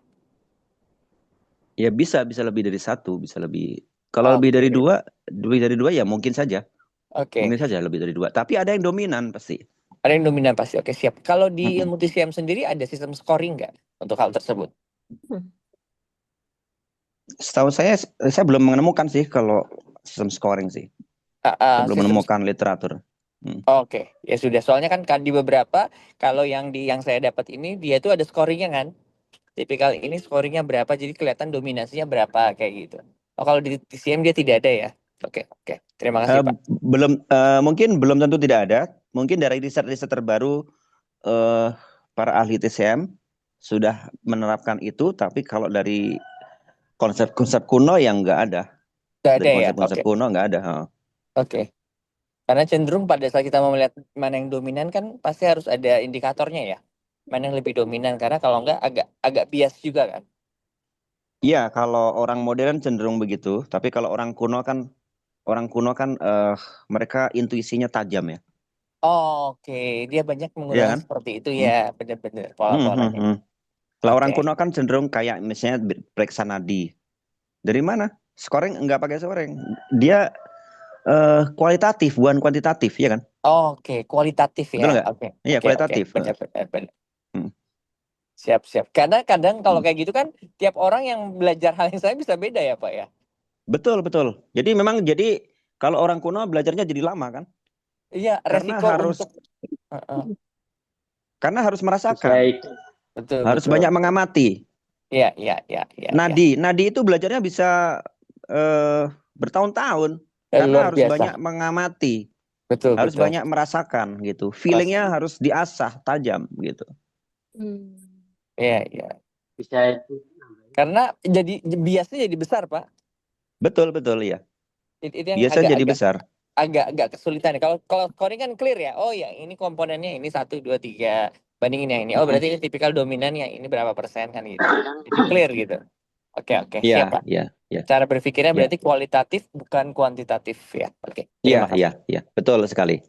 Ya bisa lebih dari satu, bisa lebih. Kalau lebih dari Oke, 2 ya mungkin saja. oke. Mungkin saja lebih dari 2. Tapi ada yang dominan pasti. Ada yang dominan pasti. Oke, siap. Kalau di Mm-mm. ilmu TCM sendiri ada sistem scoring nggak untuk hal tersebut? Setahu saya belum menemukan sih kalau sistem scoring sih. Saya belum Sistem menemukan literatur. Oke, ya sudah. Soalnya kan di beberapa, kalau yang saya dapat ini, dia tuh ada scoringnya kan. Tipikal ini scoringnya berapa, jadi kelihatan dominasinya berapa kayak gitu. Oh, kalau di TCM dia tidak ada ya? Oke, oke. Terima kasih, Pak. Mungkin belum tentu tidak ada. Mungkin dari riset-riset terbaru para ahli TCM sudah menerapkan itu, tapi kalau dari konsep-konsep kuno yang nggak ada. Nggak Dari ada ya? konsep-konsep Oke, kuno nggak ada. oke. Karena cenderung pada saat kita mau melihat mana yang dominan kan pasti harus ada indikatornya ya. Mana yang lebih dominan, karena kalau nggak agak bias juga kan. Iya, kalau orang modern cenderung begitu, tapi kalau orang kuno kan mereka intuisinya tajam ya. Oke, dia banyak Iya menggunakan kan? seperti itu Hmm. ya, benar-benar Hmm, hmm, pola-polanya. hmm. Kalau orang Oke. kuno kan cenderung kayak misalnya periksa nadi. Dari mana? Scoring nggak pakai scoring. Dia kualitatif bukan kuantitatif, ya kan? Oke, kualitatif Betul ya. nggak? Oke, Iya, oke, oke. kualitatif. Benar. Hmm. Siap, siap. Karena kadang kalau Hmm. kayak gitu kan tiap orang yang belajar hal yang sama bisa beda ya, Pak ya. Betul. Jadi kalau orang kuno belajarnya jadi lama kan? Iya, Karena resiko harus untuk Heeh. merasakan, Betul, harus betul. banyak mengamati. Iya. Nadi itu belajarnya bisa bertahun-tahun karena Luar harus banyak biasa. mengamati, Betul, harus betul. banyak merasakan gitu. Feelingnya harus diasah tajam gitu. Iya. Karena biasanya jadi besar, Pak. Betul ya. Itu yang Biasa jadi besar. agak kesulitan ya. Kalau scoring kan clear ya. Oh ya, ini komponennya ini 1, 2, 3. Bandingin yang ini. Oh, berarti ini tipikal dominan yang ini berapa persen kan gitu. Itu clear gitu. Oke, siap, Pak. Iya. Cara berpikirnya Ya. berarti kualitatif bukan kuantitatif ya. Oke. Iya, Terima kasih. betul sekali.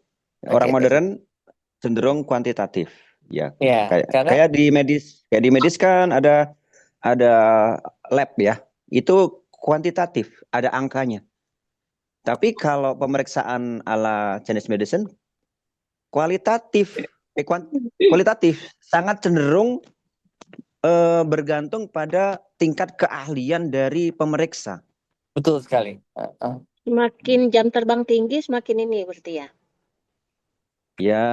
Orang Oke, modern cenderung kuantitatif. Ya, ya, karena kayak di medis kan ada lab ya. Itu kuantitatif, ada angkanya. Tapi kalau pemeriksaan ala Chinese medicine kualitatif, sangat cenderung bergantung pada tingkat keahlian dari pemeriksa. betul sekali. Semakin jam terbang tinggi, semakin ini berarti ya. Ya,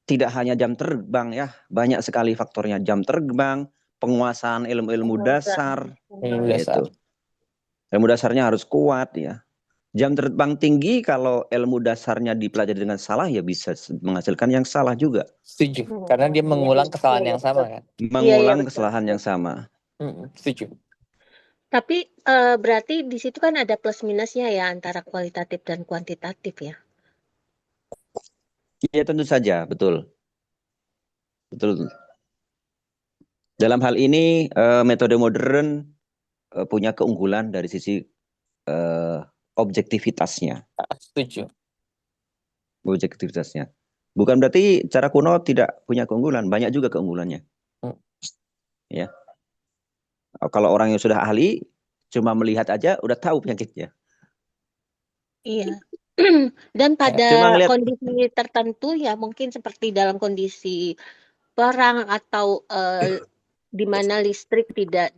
tidak hanya jam terbang ya, banyak sekali faktornya. Jam terbang, penguasaan ilmu-ilmu dasar, Ilmu dasar. gitu. Ilmu dasarnya harus kuat ya. Jam terbang tinggi kalau ilmu dasarnya dipelajari dengan salah ya bisa menghasilkan yang salah juga. Setuju. Karena dia mengulang kesalahan yang sama kan. Mengulang betul. kesalahan yang sama. Setuju. Tapi berarti di situ kan ada plus minusnya ya antara kualitatif dan kuantitatif ya. Iya tentu saja, betul. Dalam hal ini metode modern punya keunggulan dari sisi objektivitasnya. Setuju. Bukan berarti cara kuno tidak punya keunggulan, banyak juga keunggulannya. Ya. Kalau orang yang sudah ahli cuma melihat aja udah tahu penyakitnya. Iya. Dan pada Cuma ngelihat. kondisi tertentu ya mungkin seperti dalam kondisi perang atau di mana listrik tidak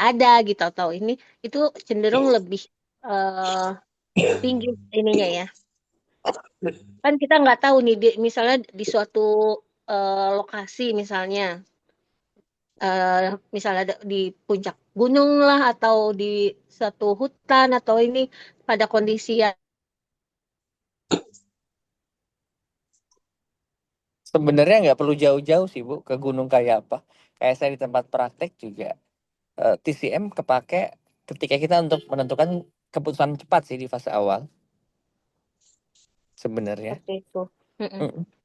ada gitu atau ini itu cenderung lebih tinggi ininya ya. Kan kita nggak tahu nih misalnya di suatu lokasi misalnya di puncak gunung lah atau di suatu hutan atau ini pada kondisi yang Sebenarnya nggak perlu jauh-jauh sih Bu ke gunung kayak apa. Kayak saya di tempat praktek juga TCM kepake ketika kita untuk menentukan keputusan cepat sih di fase awal. Sebenarnya. seperti itu.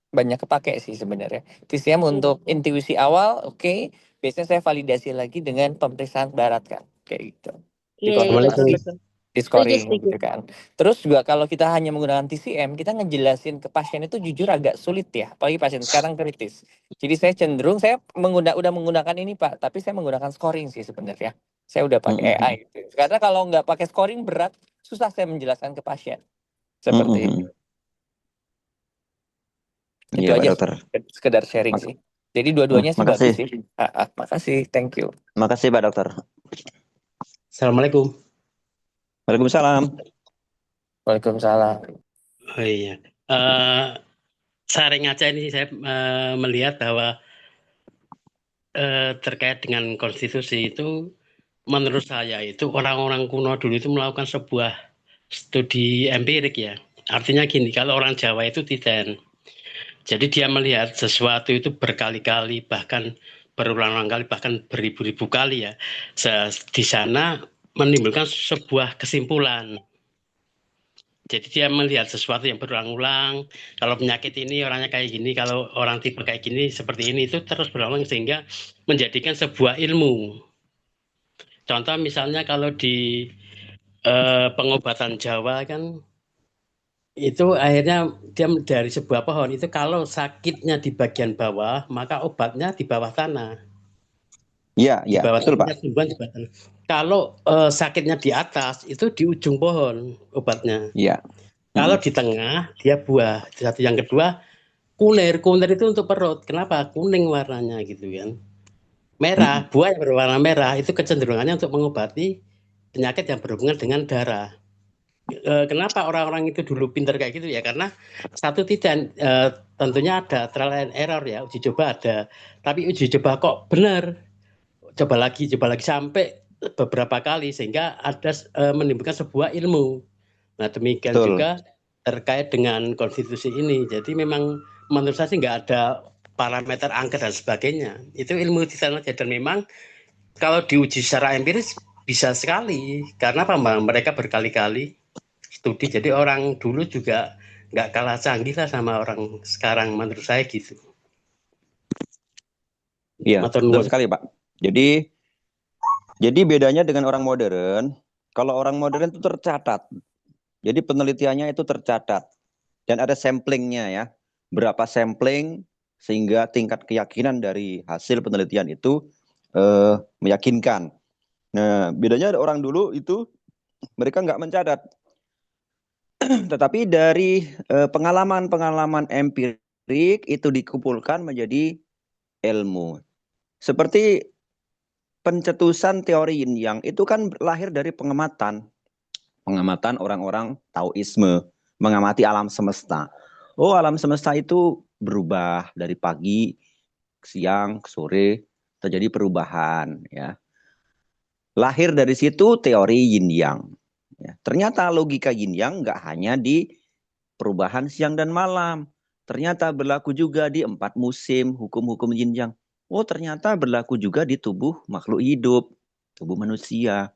banyak kepake sih sebenarnya. TCM untuk intuisi awal, oke. Biasanya saya validasi lagi dengan pemeriksaan barat kan, kayak gitu. Iya, betul Dikonfirmasi, betul. di Setuju, scoring setuju. gitu kan. Terus juga kalau kita hanya menggunakan TCM, kita ngejelasin ke pasien itu jujur agak sulit ya, apalagi pasien sekarang kritis. Jadi saya cenderung udah menggunakan ini Pak, tapi saya menggunakan scoring sih sebenarnya. Saya udah pakai AI gitu. Karena kalau nggak pakai scoring berat, susah saya menjelaskan ke pasien. Seperti itu. Itu Iya Pak aja Dokter. sekedar sharing sih. Jadi dua-duanya sih Makasih. bagus sih. Makasih, thank you. Makasih Pak Dokter. Assalamualaikum. Waalaikumsalam. Waalaikumsalam. Oh iya. Sharing aja ini saya melihat bahwa terkait dengan konstitusi itu menurut saya itu orang-orang kuno dulu itu melakukan sebuah studi empirik ya. Artinya gini, kalau orang Jawa itu titen. Jadi dia melihat sesuatu itu berkali-kali bahkan berulang-ulang kali bahkan beribu-ribu kali ya. Di sana menimbulkan sebuah kesimpulan. Jadi dia melihat sesuatu yang berulang-ulang. Kalau penyakit ini orangnya kayak gini, kalau orang tipe kayak gini seperti ini, itu terus berulang sehingga menjadikan sebuah ilmu. Contoh misalnya kalau di pengobatan Jawa kan itu akhirnya dia dari sebuah pohon itu kalau sakitnya di bagian bawah maka obatnya di bawah tanah. Iya, Di iya, bawah betul tanah, Pak. tumbuhan di bawah tanah. Kalau sakitnya di atas itu di ujung pohon obatnya. Iya. Kalau di tengah dia buah. Satu yang kedua kunir itu untuk perut. Kenapa? Kuning warnanya gitu kan. Merah, buah yang berwarna merah itu kecenderungannya untuk mengobati penyakit yang berhubungan dengan darah. Kenapa orang-orang itu dulu pintar kayak gitu ya? Karena satu tidak tentunya ada trial and error ya, uji coba ada. Tapi uji coba kok benar. Coba lagi sampai beberapa kali sehingga ada menimbulkan sebuah ilmu. Nah demikian Betul. juga terkait dengan konstitusi ini. Jadi memang menurut saya sih nggak ada parameter angka dan sebagainya. Itu ilmu di sana saja dan memang kalau diuji secara empiris bisa sekali karena apa Mbak? Mereka berkali-kali studi. Jadi orang dulu juga nggak kalah canggih lah sama orang sekarang menurut saya gitu. Iya, Matur betul nuwun. sekali Pak. Jadi bedanya dengan orang modern, kalau orang modern itu tercatat. Jadi penelitiannya itu tercatat dan ada samplingnya ya. Berapa sampling sehingga tingkat keyakinan dari hasil penelitian itu meyakinkan. Nah, bedanya orang dulu itu mereka nggak mencatat. Tetapi dari pengalaman-pengalaman empirik itu dikumpulkan menjadi ilmu. Seperti pencetusan teori yin yang itu kan lahir dari pengamatan orang-orang Taoisme, mengamati alam semesta. Oh, alam semesta itu berubah dari pagi, siang, sore, terjadi perubahan ya. Lahir dari situ teori yin yang. Ya, ternyata logika yin yang nggak hanya di perubahan siang dan malam. Ternyata berlaku juga di 4 musim hukum-hukum yin yang. Oh, ternyata berlaku juga di tubuh makhluk hidup, tubuh manusia.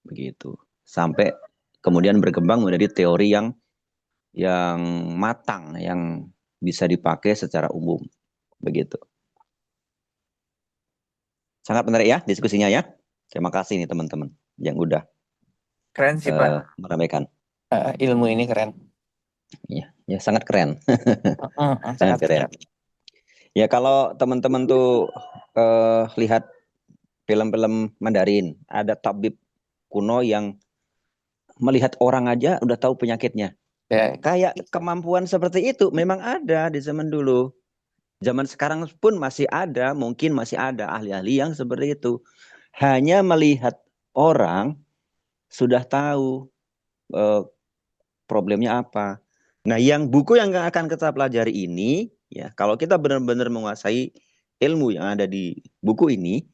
Begitu. Sampai kemudian berkembang menjadi teori yang matang, yang bisa dipakai secara umum. Begitu. Sangat menarik ya diskusinya ya. Terima kasih nih teman-teman yang udah Keren sih Pak. meramaikan. Ilmu ini keren. Ya sangat keren. Sangat Sangat keren. Ya kalau teman-teman tuh lihat film-film Mandarin, ada tabib kuno yang melihat orang aja udah tahu penyakitnya. Ya. Kayak kemampuan seperti itu memang ada di zaman dulu. Zaman sekarang pun masih ada, mungkin masih ada ahli-ahli yang seperti itu. Hanya melihat orang sudah tahu problemnya apa. Nah, buku yang akan kita pelajari ini, ya, kalau kita benar-benar menguasai ilmu yang ada di buku ini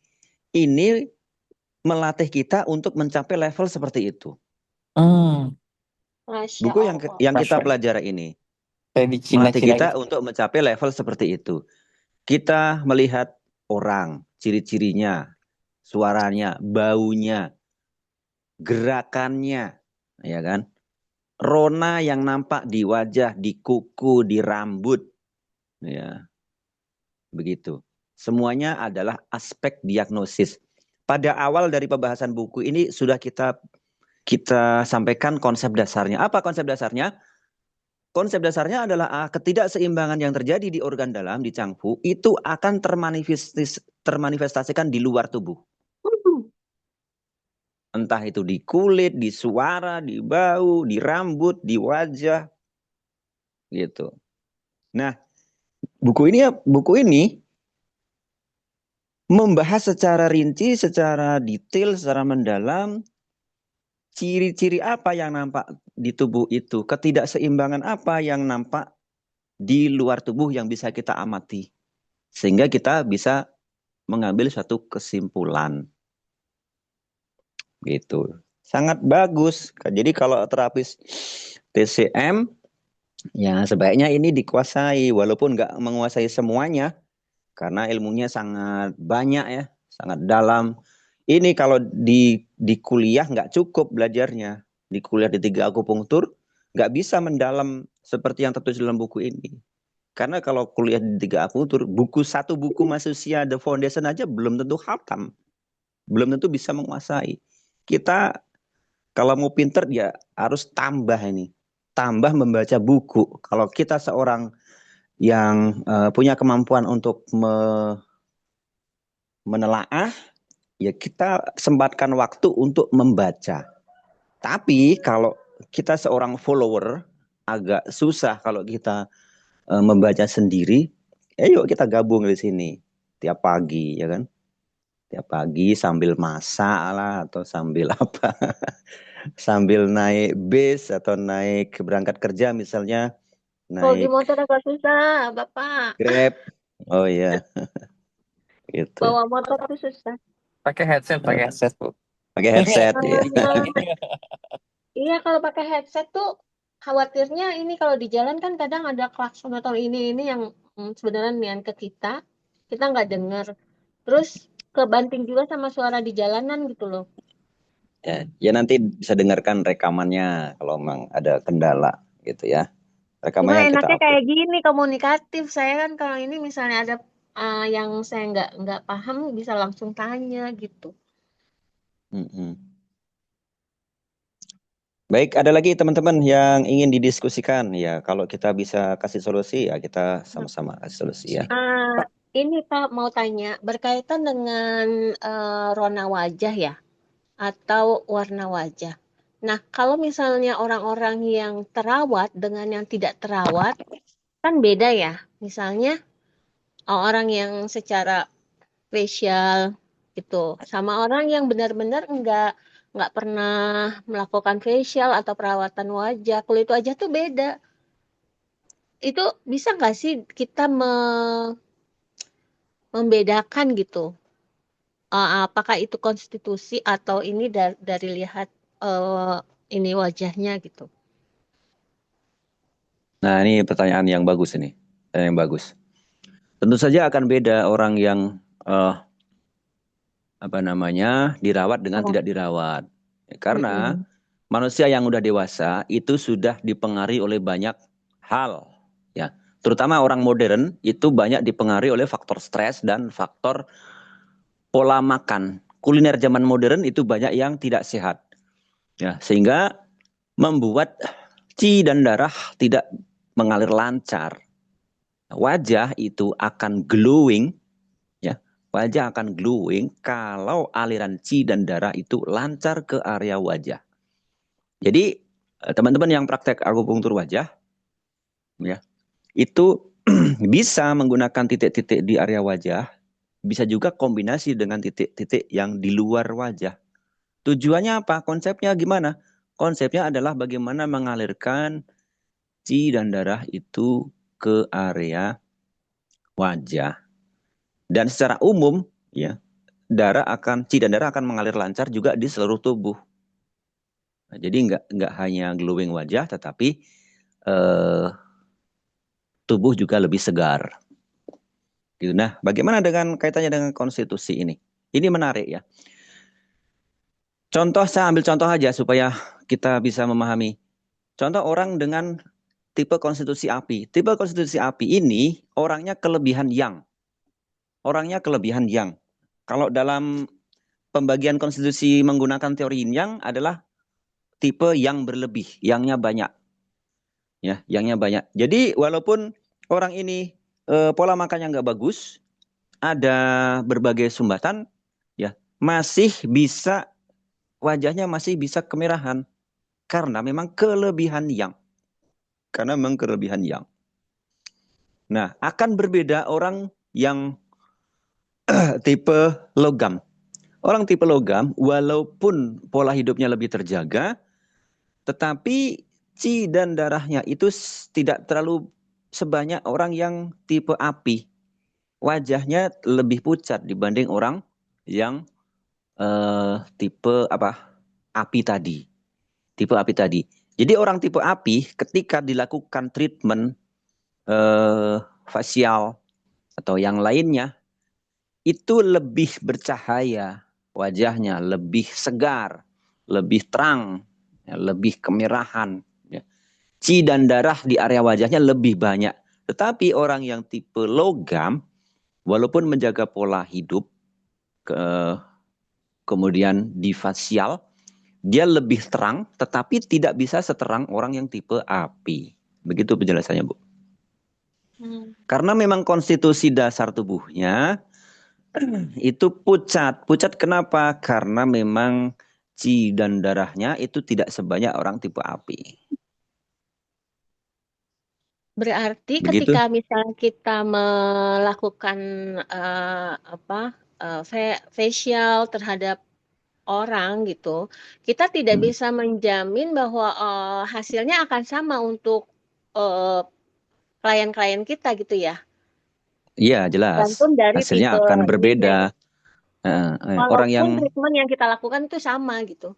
melatih kita untuk mencapai level seperti itu. Masya Buku Allah. yang kita pelajari ini melatih kita untuk mencapai level seperti itu. Kita melihat orang, ciri-cirinya, suaranya, baunya, gerakannya, ya kan? Rona yang nampak di wajah, di kuku, di rambut, Ya, begitu. Semuanya adalah aspek diagnosis. Pada awal dari pembahasan buku ini sudah kita sampaikan konsep dasarnya. Apa konsep dasarnya? Konsep dasarnya adalah ketidakseimbangan yang terjadi di organ dalam, di cangfu, itu akan termanifestasikan di luar tubuh. Entah itu di kulit, di suara, di bau, di rambut, di wajah, gitu. Nah, buku ini membahas secara rinci, secara detail, secara mendalam, ciri-ciri apa yang nampak di tubuh itu, ketidakseimbangan apa yang nampak di luar tubuh yang bisa kita amati. Sehingga kita bisa mengambil suatu kesimpulan. Gitu. Sangat bagus. Jadi kalau terapis TCM, ya sebaiknya ini dikuasai, walaupun nggak menguasai semuanya, karena ilmunya sangat banyak ya, sangat dalam. Ini kalau di kuliah nggak cukup belajarnya. Di kuliah di 3 akupunktur, nggak bisa mendalam seperti yang tertulis dalam buku ini. Karena kalau kuliah di 3 akupunktur, satu buku manusia The Foundation aja belum tentu hatam. Belum tentu bisa menguasai. Kita kalau mau pinter ya harus tambah ini. Tambah membaca buku. Kalau kita seorang yang punya kemampuan untuk menelaah, ya kita sempatkan waktu untuk membaca. Tapi kalau kita seorang follower, agak susah kalau kita membaca sendiri. Yuk kita gabung di sini tiap pagi, ya kan? Tiap pagi sambil masak lah atau sambil apa? Sambil naik bis atau naik berangkat kerja misalnya, Kalau di naik motor agak susah, Bapak. Grab. Oh iya, gitu. Bawa motor tuh susah. Pakai headset, Bu. Pakai headset ya. Iya, kalau pakai headset tuh khawatirnya ini kalau di jalan kan kadang ada klakson atau ini yang sebenarnya nian ke kita nggak dengar. Terus kebanting juga sama suara di jalanan gitu loh. Ya nanti bisa dengarkan rekamannya kalau memang ada kendala gitu ya. Cuma Rekamannya kita enaknya upload. kayak gini komunikatif. Saya kan kalau ini misalnya ada yang saya nggak paham bisa langsung tanya gitu. Baik, ada lagi teman-teman yang ingin didiskusikan ya. Kalau kita bisa kasih solusi ya kita sama-sama kasih solusi ya. Ini Pak mau tanya berkaitan dengan rona wajah ya atau warna wajah. Nah, kalau misalnya orang-orang yang terawat dengan yang tidak terawat kan beda ya. Misalnya orang yang secara facial gitu sama orang yang benar-benar nggak pernah melakukan facial atau perawatan wajah, kulit wajah tuh beda. Itu bisa nggak sih kita membedakan gitu? Apakah itu konstitusi atau ini dari lihat ini wajahnya gitu? Nah, ini pertanyaan yang bagus ini. Yang bagus. Tentu saja akan beda orang yang dirawat dengan tidak dirawat. Karena manusia yang udah dewasa itu sudah dipengaruhi oleh banyak hal, ya. Terutama orang modern itu banyak dipengaruhi oleh faktor stres dan faktor pola makan. Kuliner zaman modern itu banyak yang tidak sehat. Ya, sehingga membuat qi dan darah tidak mengalir lancar. Wajah itu akan glowing, ya. Wajah akan glowing kalau aliran qi dan darah itu lancar ke area wajah. Jadi teman-teman yang praktek akupunktur wajah, ya, itu bisa menggunakan titik-titik di area wajah, bisa juga kombinasi dengan titik-titik yang di luar wajah. Tujuannya apa? Konsepnya gimana? Konsepnya adalah bagaimana mengalirkan qi dan darah itu ke area wajah. Dan secara umum, ya, qi dan darah akan mengalir lancar juga di seluruh tubuh. Nah, jadi nggak hanya glowing wajah, tetapi tubuh juga lebih segar. Gitu. Nah, bagaimana dengan kaitannya dengan konstitusi ini? Ini menarik ya. Contoh, saya ambil contoh aja supaya kita bisa memahami. Contoh orang dengan tipe konstitusi api. Tipe konstitusi api ini orangnya kelebihan yang. Orangnya kelebihan yang. Kalau dalam pembagian konstitusi menggunakan teori yin yang adalah tipe yang berlebih, yangnya banyak. Ya, yangnya banyak. Jadi walaupun orang ini pola makannya nggak bagus, ada berbagai sumbatan, ya masih bisa wajahnya masih bisa kemerahan karena memang kelebihan yang. Karena memang kelebihan yang. Nah, akan berbeda orang yang tipe logam. Orang tipe logam, walaupun pola hidupnya lebih terjaga, tetapi qi dan darahnya itu tidak terlalu sebanyak orang yang tipe api. Wajahnya lebih pucat dibanding orang yang tipe api tadi. Tipe api tadi. Jadi orang tipe api ketika dilakukan treatment facial atau yang lainnya, itu lebih bercahaya wajahnya, lebih segar, lebih terang, ya, lebih kemerahan. Ya. Qi dan darah di area wajahnya lebih banyak. Tetapi orang yang tipe logam, walaupun menjaga pola hidup, kemudian di facial, dia lebih terang, tetapi tidak bisa seterang orang yang tipe api. Begitu penjelasannya, Bu. Karena memang konstitusi dasar tubuhnya itu pucat. Pucat kenapa? Karena memang qi dan darahnya itu tidak sebanyak orang tipe api. Berarti Begitu? ketika misalnya kita melakukan facial terhadap orang gitu, kita tidak bisa menjamin bahwa hasilnya akan sama untuk klien-klien kita gitu ya. Iya, jelas. Tergantung dari Hasilnya tipe akan ininya. berbeda. Orang yang Walaupun treatment yang kita lakukan itu sama gitu.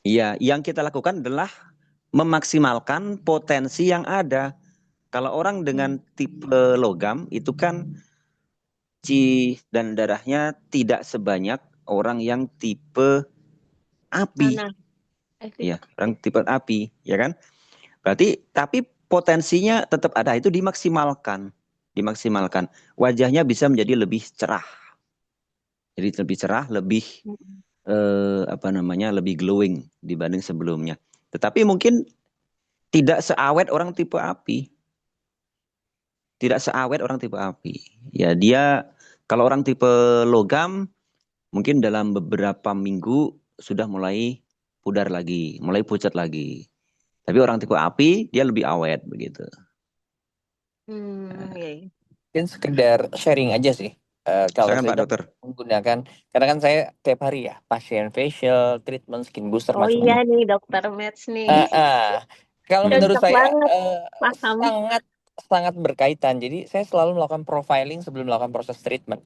iya, yang kita lakukan adalah memaksimalkan potensi yang ada. Kalau orang dengan tipe logam itu kan qi dan darahnya tidak sebanyak orang yang tipe api. Mana? Ya, orang tipe api, ya kan? Berarti tapi potensinya tetap ada, itu dimaksimalkan. Dimaksimalkan. Wajahnya bisa menjadi lebih cerah. Jadi lebih cerah, lebih lebih glowing dibanding sebelumnya. Tetapi mungkin tidak seawet orang tipe api. Tidak seawet orang tipe api. Ya, dia kalau orang tipe logam mungkin dalam beberapa minggu sudah mulai pudar lagi, mulai pucat lagi. Tapi orang tipe api dia lebih awet begitu. Iya. Mungkin sekedar sharing aja sih. Kalau Silakan, saya Pak Dokter. menggunakan, karena kan saya tiap hari ya pasien facial, treatment, skin booster, Oh macam-macam. iya nih Dokter Mets nih. Kalau menurut Cocok saya banget, paham. sangat berkaitan. Jadi saya selalu melakukan profiling sebelum melakukan proses treatment.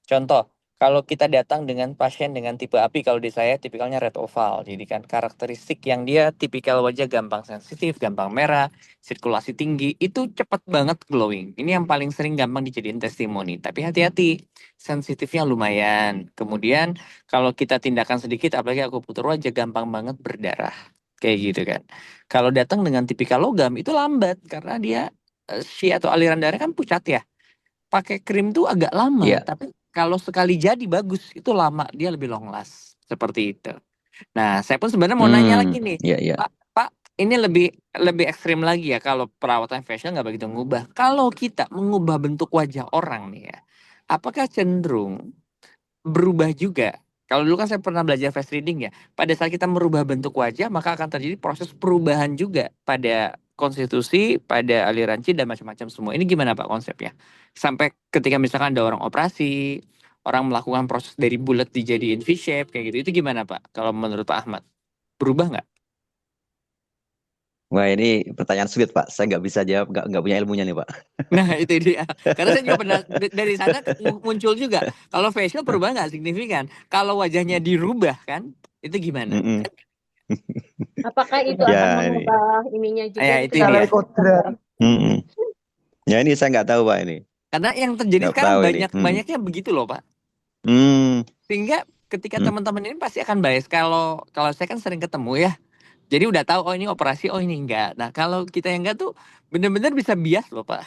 Contoh, kalau kita datang dengan pasien dengan tipe api, kalau di saya tipikalnya red oval. Jadi kan karakteristik yang dia tipikal wajah gampang sensitif, gampang merah, sirkulasi tinggi, itu cepat banget glowing. Ini yang paling sering gampang dijadiin testimoni. Tapi hati-hati, sensitifnya lumayan. Kemudian kalau kita tindakan sedikit, apalagi aku putar wajah, gampang banget berdarah. Kayak gitu kan. Kalau datang dengan tipikal logam, itu lambat. Karena dia Qi atau aliran darah kan pucat ya. Pakai krim tuh agak lama, Iya. tapi kalau sekali jadi bagus, itu lama, dia lebih long last, seperti itu. Nah, saya pun sebenarnya mau nanya lagi nih, Iya. Pak, ini lebih ekstrim lagi ya, kalau perawatan facial nggak begitu ngubah. Kalau kita mengubah bentuk wajah orang nih ya, apakah cenderung berubah juga? Kalau dulu kan saya pernah belajar face reading ya, pada saat kita merubah bentuk wajah, maka akan terjadi proses perubahan juga pada konstitusi, pada aliran qi dan macam-macam semua. Ini gimana Pak konsepnya? Sampai ketika misalkan ada orang operasi, orang melakukan proses dari bulat dijadiin V-shape kayak gitu, itu gimana Pak? Kalau menurut Pak Ahmad, berubah nggak? Wah, ini pertanyaan sulit, Pak. Saya nggak bisa jawab, nggak punya ilmunya nih, Pak. Nah, itu dia. Karena saya juga pernah dari sana muncul juga. Kalau facial perubahan nggak signifikan. Kalau wajahnya dirubah kan, itu gimana? Apakah itu akan mengubah ininya juga? Ya, gitu? itu dia. Ya, ini saya nggak tahu, Pak, ini. Karena yang terjadi Nggak sekarang tahu ini. banyaknya begitu loh, Pak. Sehingga ketika teman-teman ini pasti akan bias. Kalau saya kan sering ketemu ya, Jadi udah tahu oh ini operasi, oh ini enggak. Nah kalau kita yang enggak tuh bener-bener bisa bias loh Pak.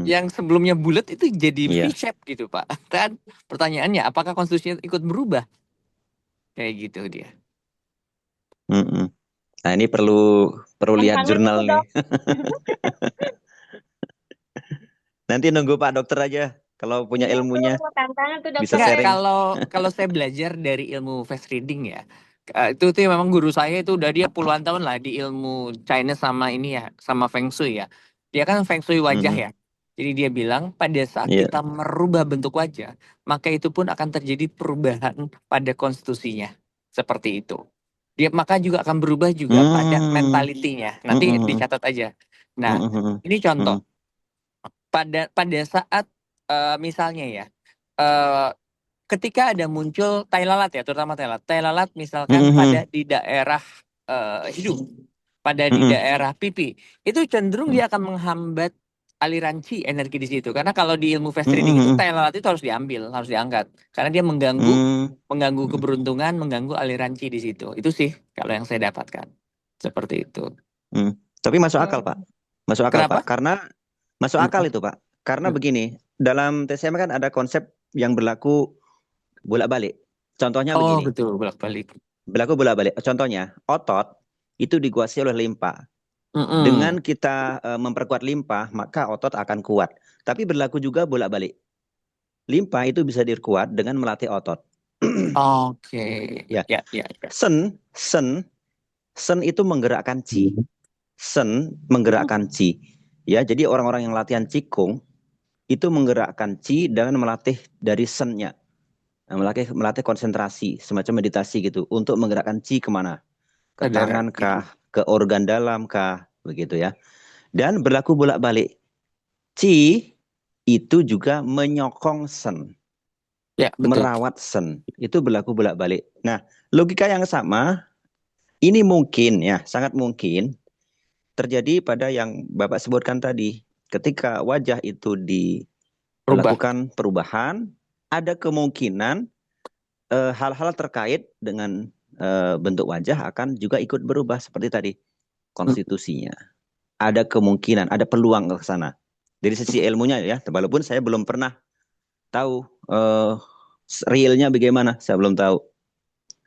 Yang sebelumnya bulat itu jadi Iya. V-shape gitu Pak. Dan pertanyaannya apakah konstitusinya ikut berubah? Kayak gitu dia. Nah ini perlu lihat Tantangan jurnal itu, nih. Dok. Nanti nunggu Pak Dokter aja kalau punya Iya ilmunya tuh, tantangan tuh bisa dokter. sharing. Kalau saya belajar dari ilmu face reading ya, itu tuh memang guru saya itu udah dia puluhan tahun lah di ilmu China sama ini ya, sama Feng Shui ya. Dia kan Feng Shui wajah ya. Jadi dia bilang pada saat Iya. kita merubah bentuk wajah, maka itu pun akan terjadi perubahan pada konstitusinya. Seperti itu. Dia maka juga akan berubah juga pada mentalitinya. Nanti dicatat aja. Nah, ini contoh. Pada saat misalnya ya, ketika ada muncul tai lalat ya, terutama tai lalat misalkan pada di daerah hidung, pada di daerah pipi, itu cenderung dia akan menghambat aliran qi energi di situ. Karena kalau di ilmu face reading itu tai lalat itu harus diambil, harus diangkat, karena dia mengganggu keberuntungan, mengganggu aliran qi di situ. Itu sih kalau yang saya dapatkan seperti itu. Tapi masuk akal Pak, masuk akal Kenapa? Pak, karena masuk akal itu Pak, karena begini, dalam TCM kan ada konsep yang berlaku bolak-balik. Contohnya begini. Betul, bolak-balik. Berlaku bolak-balik. Contohnya, otot itu dikuasai oleh limpa. Dengan kita memperkuat limpa, maka otot akan kuat. Tapi berlaku juga bolak-balik. Limpa itu bisa diperkuat dengan melatih otot. Oke. Ya. Ya. Sen itu menggerakkan qi. Sen menggerakkan qi. Ya, jadi orang-orang yang latihan qigong itu menggerakkan qi dengan melatih dari sennya. Melatih konsentrasi, semacam meditasi gitu, untuk menggerakkan qi kemana? Ke tangan kah? Ke organ dalam kah? Begitu ya. Dan berlaku bolak-balik. Qi itu juga menyokong sen. Ya, betul. Merawat sen. Itu berlaku bolak-balik. Nah, logika yang sama, ini mungkin ya, sangat mungkin terjadi pada yang Bapak sebutkan tadi. Ketika wajah itu dilakukan perubahan, ada kemungkinan hal-hal terkait dengan bentuk wajah akan juga ikut berubah seperti tadi konstitusinya. Ada kemungkinan, ada peluang ke sana. Dari sisi ilmunya ya, walaupun saya belum pernah tahu realnya bagaimana, saya belum tahu.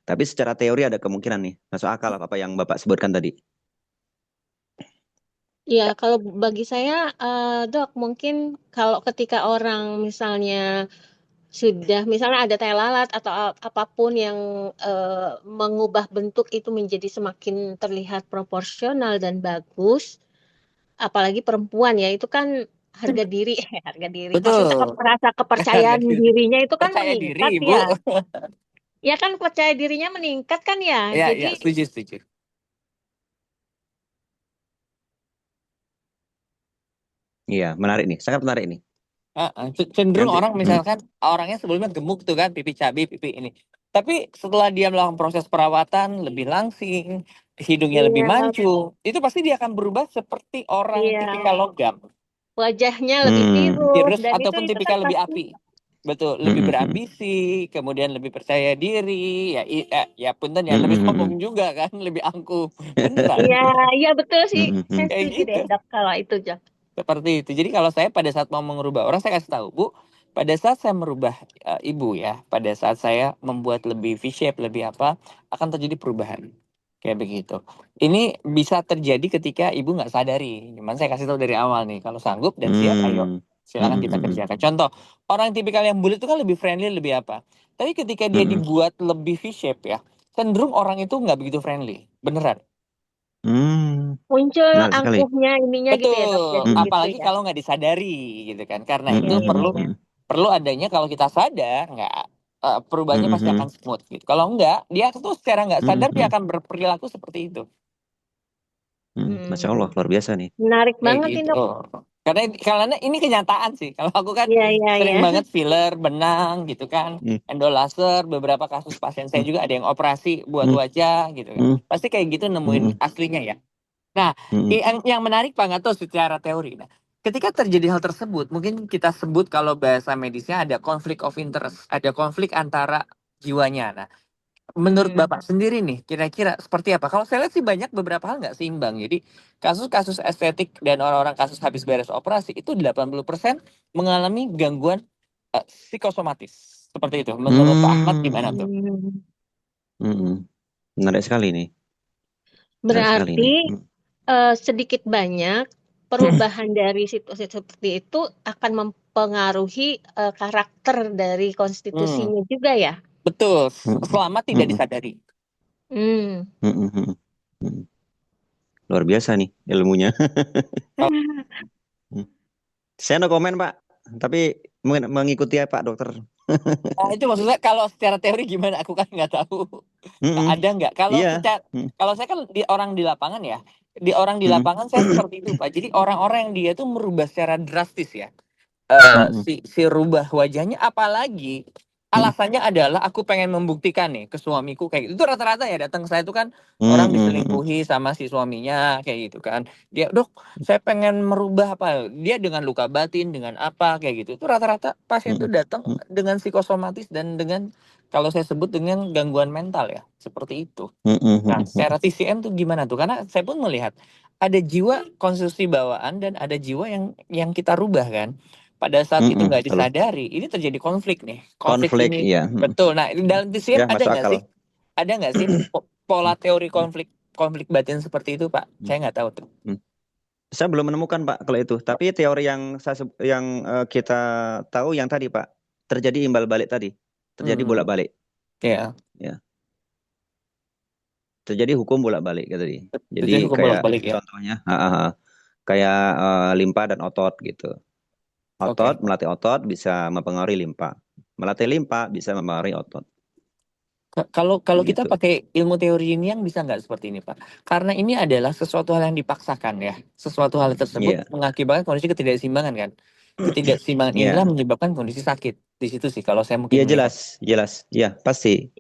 Tapi secara teori ada kemungkinan nih, masuk akal apa yang Bapak sebutkan tadi. Ya, kalau bagi saya, Dok, mungkin kalau ketika orang misalnya sudah, misalnya ada tai lalat atau apapun yang mengubah bentuk itu menjadi semakin terlihat proporsional dan bagus, apalagi perempuan ya, itu kan harga diri, harga diri. Maksudnya Betul. merasa kepercayaan dirinya itu kan Percaya meningkat diri, Ibu. ya. Ya kan percaya dirinya meningkat kan ya. Ya, Jadi setuju. Iya, menarik nih, sangat menarik nih. Cenderung Nanti, orang misalkan orangnya sebelumnya gemuk tuh kan, pipi cabi, pipi ini. Tapi setelah dia melakukan proses perawatan lebih langsing, hidungnya lebih iya, mancung, itu pasti dia akan berubah seperti orang iya, tipikal logam, wajahnya lebih tirus tirus dan ataupun itu kan tipikal lebih pasti api. Betul, lebih berambisi, kemudian lebih percaya diri, ya punten ya lebih sombong juga kan, lebih angkuh. Beneran. Iya, iya betul sih. Saya Kayak setuju gitu. deh, Dok, kalau itu, Dok. Seperti itu. Jadi kalau saya pada saat mau merubah orang, saya kasih tahu, Bu, pada saat saya merubah Ibu ya, pada saat saya membuat lebih V-shape, lebih apa, akan terjadi perubahan. Kayak begitu. Ini bisa terjadi ketika Ibu nggak sadari. Cuman saya kasih tahu dari awal nih, kalau sanggup dan siap, ayo silakan kita kerjakan. Contoh, orang tipikal yang bulat itu kan lebih friendly, lebih apa. Tapi ketika dia dibuat lebih V-shape ya, cenderung orang itu nggak begitu friendly. Beneran. Muncul menarik sekali. angkuhnya ininya gitu ya, Dok. Betul, Jadi gitu apalagi ya. kalau nggak disadari gitu kan. Karena Iya, itu iya, iya. perlu adanya kalau kita sadar nggak perubahannya pasti akan smooth gitu. Kalau enggak, dia tuh secara nggak sadar dia akan berperilaku seperti itu. Masya Allah, luar biasa nih. Menarik Kayak banget nih, gitu. Dok. Karena ini kenyataan sih. Kalau aku kan Iya, iya, sering iya. banget filler, benang gitu kan, endolaser, beberapa kasus pasien saya juga ada yang operasi buat wajah gitu kan. Pasti kayak gitu nemuin aslinya ya. Nah, yang menarik Pak Gatot secara teori. Nah, ketika terjadi hal tersebut, mungkin kita sebut kalau bahasa medisnya ada konflik of interest, ada konflik antara jiwanya. Nah, Menurut Hmm. Bapak sendiri nih, kira-kira seperti apa? Kalau saya lihat sih banyak beberapa hal nggak seimbang. Jadi kasus-kasus estetik dan orang-orang kasus habis beres operasi itu 80% mengalami gangguan psikosomatis. Seperti itu. Menurut Pak Ahmad gimana tuh? Menarik sekali nih. Menarik sekali Berarti nih. sedikit banyak perubahan dari situasi seperti itu akan mempengaruhi karakter dari konstitusinya juga ya. Betul, Mm, selama tidak mm, disadari. Hmm. mm, mm, mm, mm. Luar biasa nih ilmunya. Hmm. Saya no komen Pak, tapi mengikuti ya Pak dokter. Nah, itu maksudnya kalau secara teori gimana? Aku kan nggak tahu. Mm-mm. Ada nggak? Kalau Iya. secara, kalau saya kan orang di lapangan ya, di orang di Mm-mm. lapangan saya seperti itu Pak. Jadi orang-orang yang dia tuh merubah secara drastis ya. Mm-mm. Si rubah wajahnya, apalagi alasannya adalah aku pengen membuktikan nih ke suamiku kayak gitu. Itu rata-rata ya datang ke saya itu kan orang Mm-mm. diselingkuhi sama si suaminya kayak gitu kan. Dia, "Dok, saya pengen merubah apa?" Dia dengan luka batin, dengan apa kayak gitu. Itu rata-rata pasien itu datang dengan psikosomatis dan dengan, kalau saya sebut, dengan gangguan mental ya, seperti itu. Nah, secara TCM tuh gimana tuh? Karena saya pun melihat ada jiwa konstruksi bawaan dan ada jiwa yang kita rubah kan. Pada saat itu nggak Betul. disadari, ini terjadi konflik nih. Konflik, ini iya. betul. Nah, dalam TCM Ya, masuk akal. ada nggak sih pola teori konflik batin seperti itu, Pak? Saya nggak tahu tuh. Saya belum menemukan Pak kalau itu. Tapi teori yang kita tahu yang tadi Pak, terjadi imbal balik tadi, terjadi bolak-balik. Ya. Ya. Terjadi hukum bolak-balik tadi. Jadi Terjadi hukum kayak bolak-balik ya. contohnya, kayak limpa dan otot gitu. Otot, melatih otot bisa mempengaruhi limpa. Melatih limpa bisa mempengaruhi otot. Kalau kita Gitu. pakai ilmu teori Yin Yang bisa nggak seperti ini, Pak? Karena ini adalah sesuatu hal yang dipaksakan ya. Sesuatu hal tersebut Iya. mengakibatkan kondisi ketidakseimbangan kan. Ketidakseimbangan Iya. inilah menyebabkan kondisi sakit. Di situ sih kalau saya mungkin Iya melihat. jelas. Ya pasti.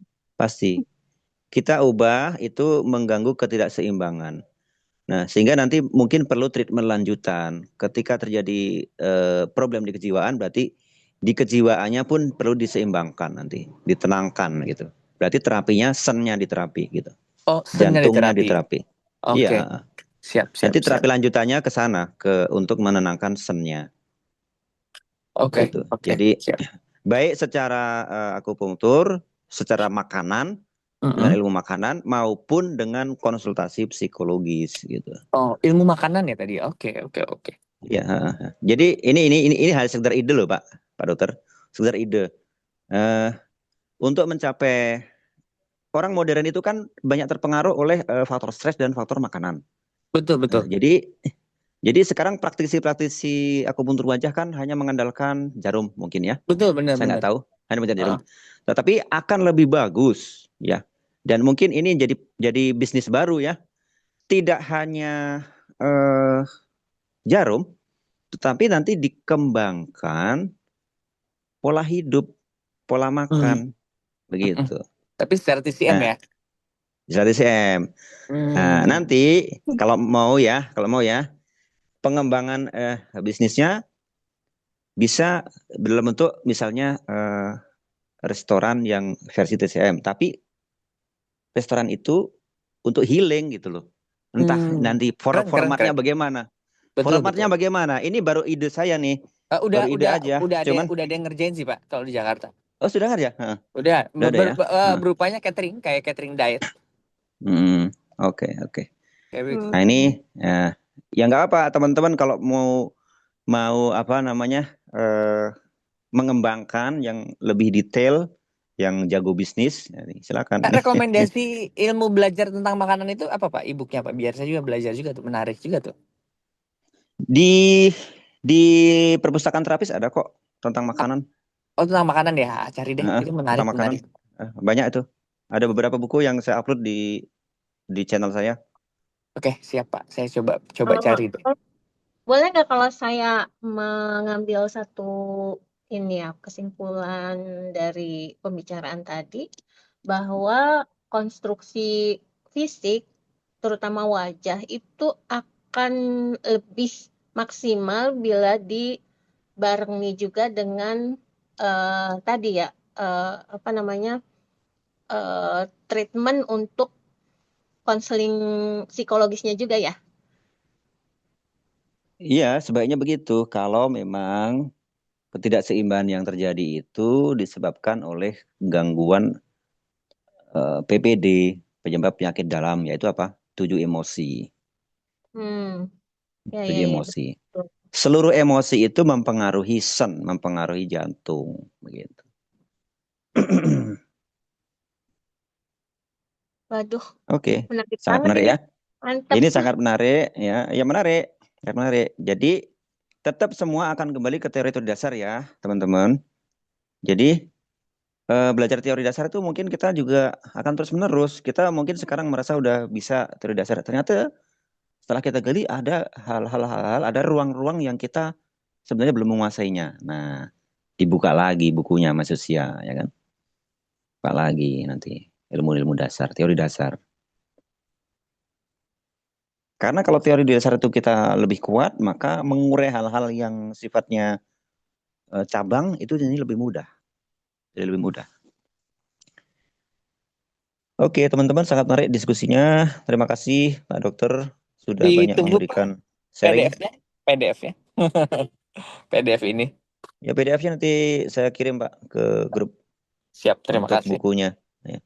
Kita ubah itu mengganggu ketidakseimbangan. Nah, sehingga nanti mungkin perlu treatment lanjutan. Ketika terjadi problem di kejiwaan, berarti di kejiwaannya pun perlu diseimbangkan nanti, ditenangkan gitu. Berarti terapinya sennya diterapi gitu. Oh, Jantungnya terapi. diterapi. Oke. Iya. Siap. Nanti terapi lanjutannya ke sana untuk menenangkan sennya. Oke. Gitu. Jadi Siap. baik secara akupunktur, secara makanan, dengan ilmu makanan maupun dengan konsultasi psikologis gitu. Oh, ilmu makanan ya tadi. Oke. Ya, jadi ini hanya sekedar ide loh Pak Dokter, sekedar ide. Untuk mencapai orang modern itu kan banyak terpengaruh oleh faktor stres dan faktor makanan. Betul. Nah, jadi sekarang praktisi akupuntur wajah kan hanya mengandalkan jarum mungkin ya. Betul, benar. Saya nggak tahu, hanya mencari jarum. Tetapi akan lebih bagus ya. Dan mungkin ini jadi bisnis baru ya. Tidak hanya jarum, tetapi nanti dikembangkan pola hidup, pola makan, begitu. Tapi secara TCM ya. Secara TCM. Nah, nanti kalau mau ya, pengembangan bisnisnya bisa dalam bentuk misalnya restoran yang versi TCM, tapi restoran itu untuk healing gitu loh. Entah nanti formatnya keren. bagaimana. Betul. Formatnya bagaimana? Ini baru ide saya nih. Baru ide aja. Udah Cuman ada yang ngerjain sih Pak kalau di Jakarta. oh sudah nggak ya? Udah ada ya. berupanya catering, kayak catering diet. Oke. Kayak begitu. Nah ini ya nggak apa teman-teman kalau mau apa namanya mengembangkan yang lebih detail, yang jago bisnis, ya, silakan. Rekomendasi ilmu belajar tentang makanan itu apa Pak? E-booknya Pak? Biar saya juga belajar juga tuh, menarik juga tuh. Di perpustakaan terapis ada kok tentang makanan. Oh, tentang makanan ya, cari deh. Itu menarik. Tentang makanan. Banyak itu. Ada beberapa buku yang saya upload di channel saya. Oke, siap Pak. Saya coba cari deh. Boleh nggak kalau saya mengambil satu ini ya, kesimpulan dari pembicaraan tadi, bahwa konstruksi fisik, terutama wajah, itu akan lebih maksimal bila dibarengi juga dengan tadi ya, apa namanya, treatment untuk konseling psikologisnya juga ya. Iya, sebaiknya begitu. Kalau memang ketidakseimbangan yang terjadi itu disebabkan oleh gangguan PPD, penyebab penyakit dalam, yaitu apa? 7 emosi. Ya, 7 ya, ya, emosi. betul. Seluruh emosi itu mempengaruhi sen, mempengaruhi jantung, begitu. Waduh, Oke, menarik sangat banget menarik ini. ya. Mantap. Ini sangat menarik ya, ya menarik, sangat menarik. Jadi tetap semua akan kembali ke teori dasar ya, teman-teman. Jadi belajar teori dasar itu mungkin kita juga akan terus menerus. Kita mungkin sekarang merasa udah bisa teori dasar. Ternyata setelah kita gali ada hal-hal, ada ruang-ruang yang kita sebenarnya belum menguasainya. Nah, dibuka lagi bukunya Mas Usia, ya kan? Buka lagi nanti ilmu-ilmu dasar, teori dasar. Karena kalau teori dasar itu kita lebih kuat, maka mengurai hal-hal yang sifatnya cabang itu jadi lebih mudah. Jadi lebih mudah. Oke, teman-teman, sangat menarik diskusinya. Terima kasih Pak Dokter sudah banyak Ditunggu memberikan sharing. PDF-nya. PDF ini. Ya PDF-nya nanti saya kirim Pak ke grup. Siap, terima untuk kasih. bukunya. Ya.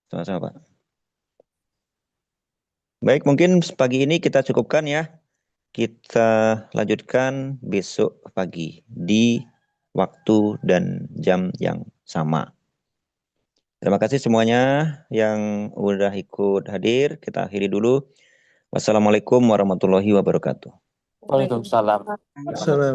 Sama-sama Pak. Baik, mungkin pagi ini kita cukupkan ya. Kita lanjutkan besok pagi di waktu dan jam yang sama. Terima kasih semuanya yang udah ikut hadir. Kita akhiri dulu. Wassalamualaikum warahmatullahi wabarakatuh. Waalaikumsalam. Assalamualaikum.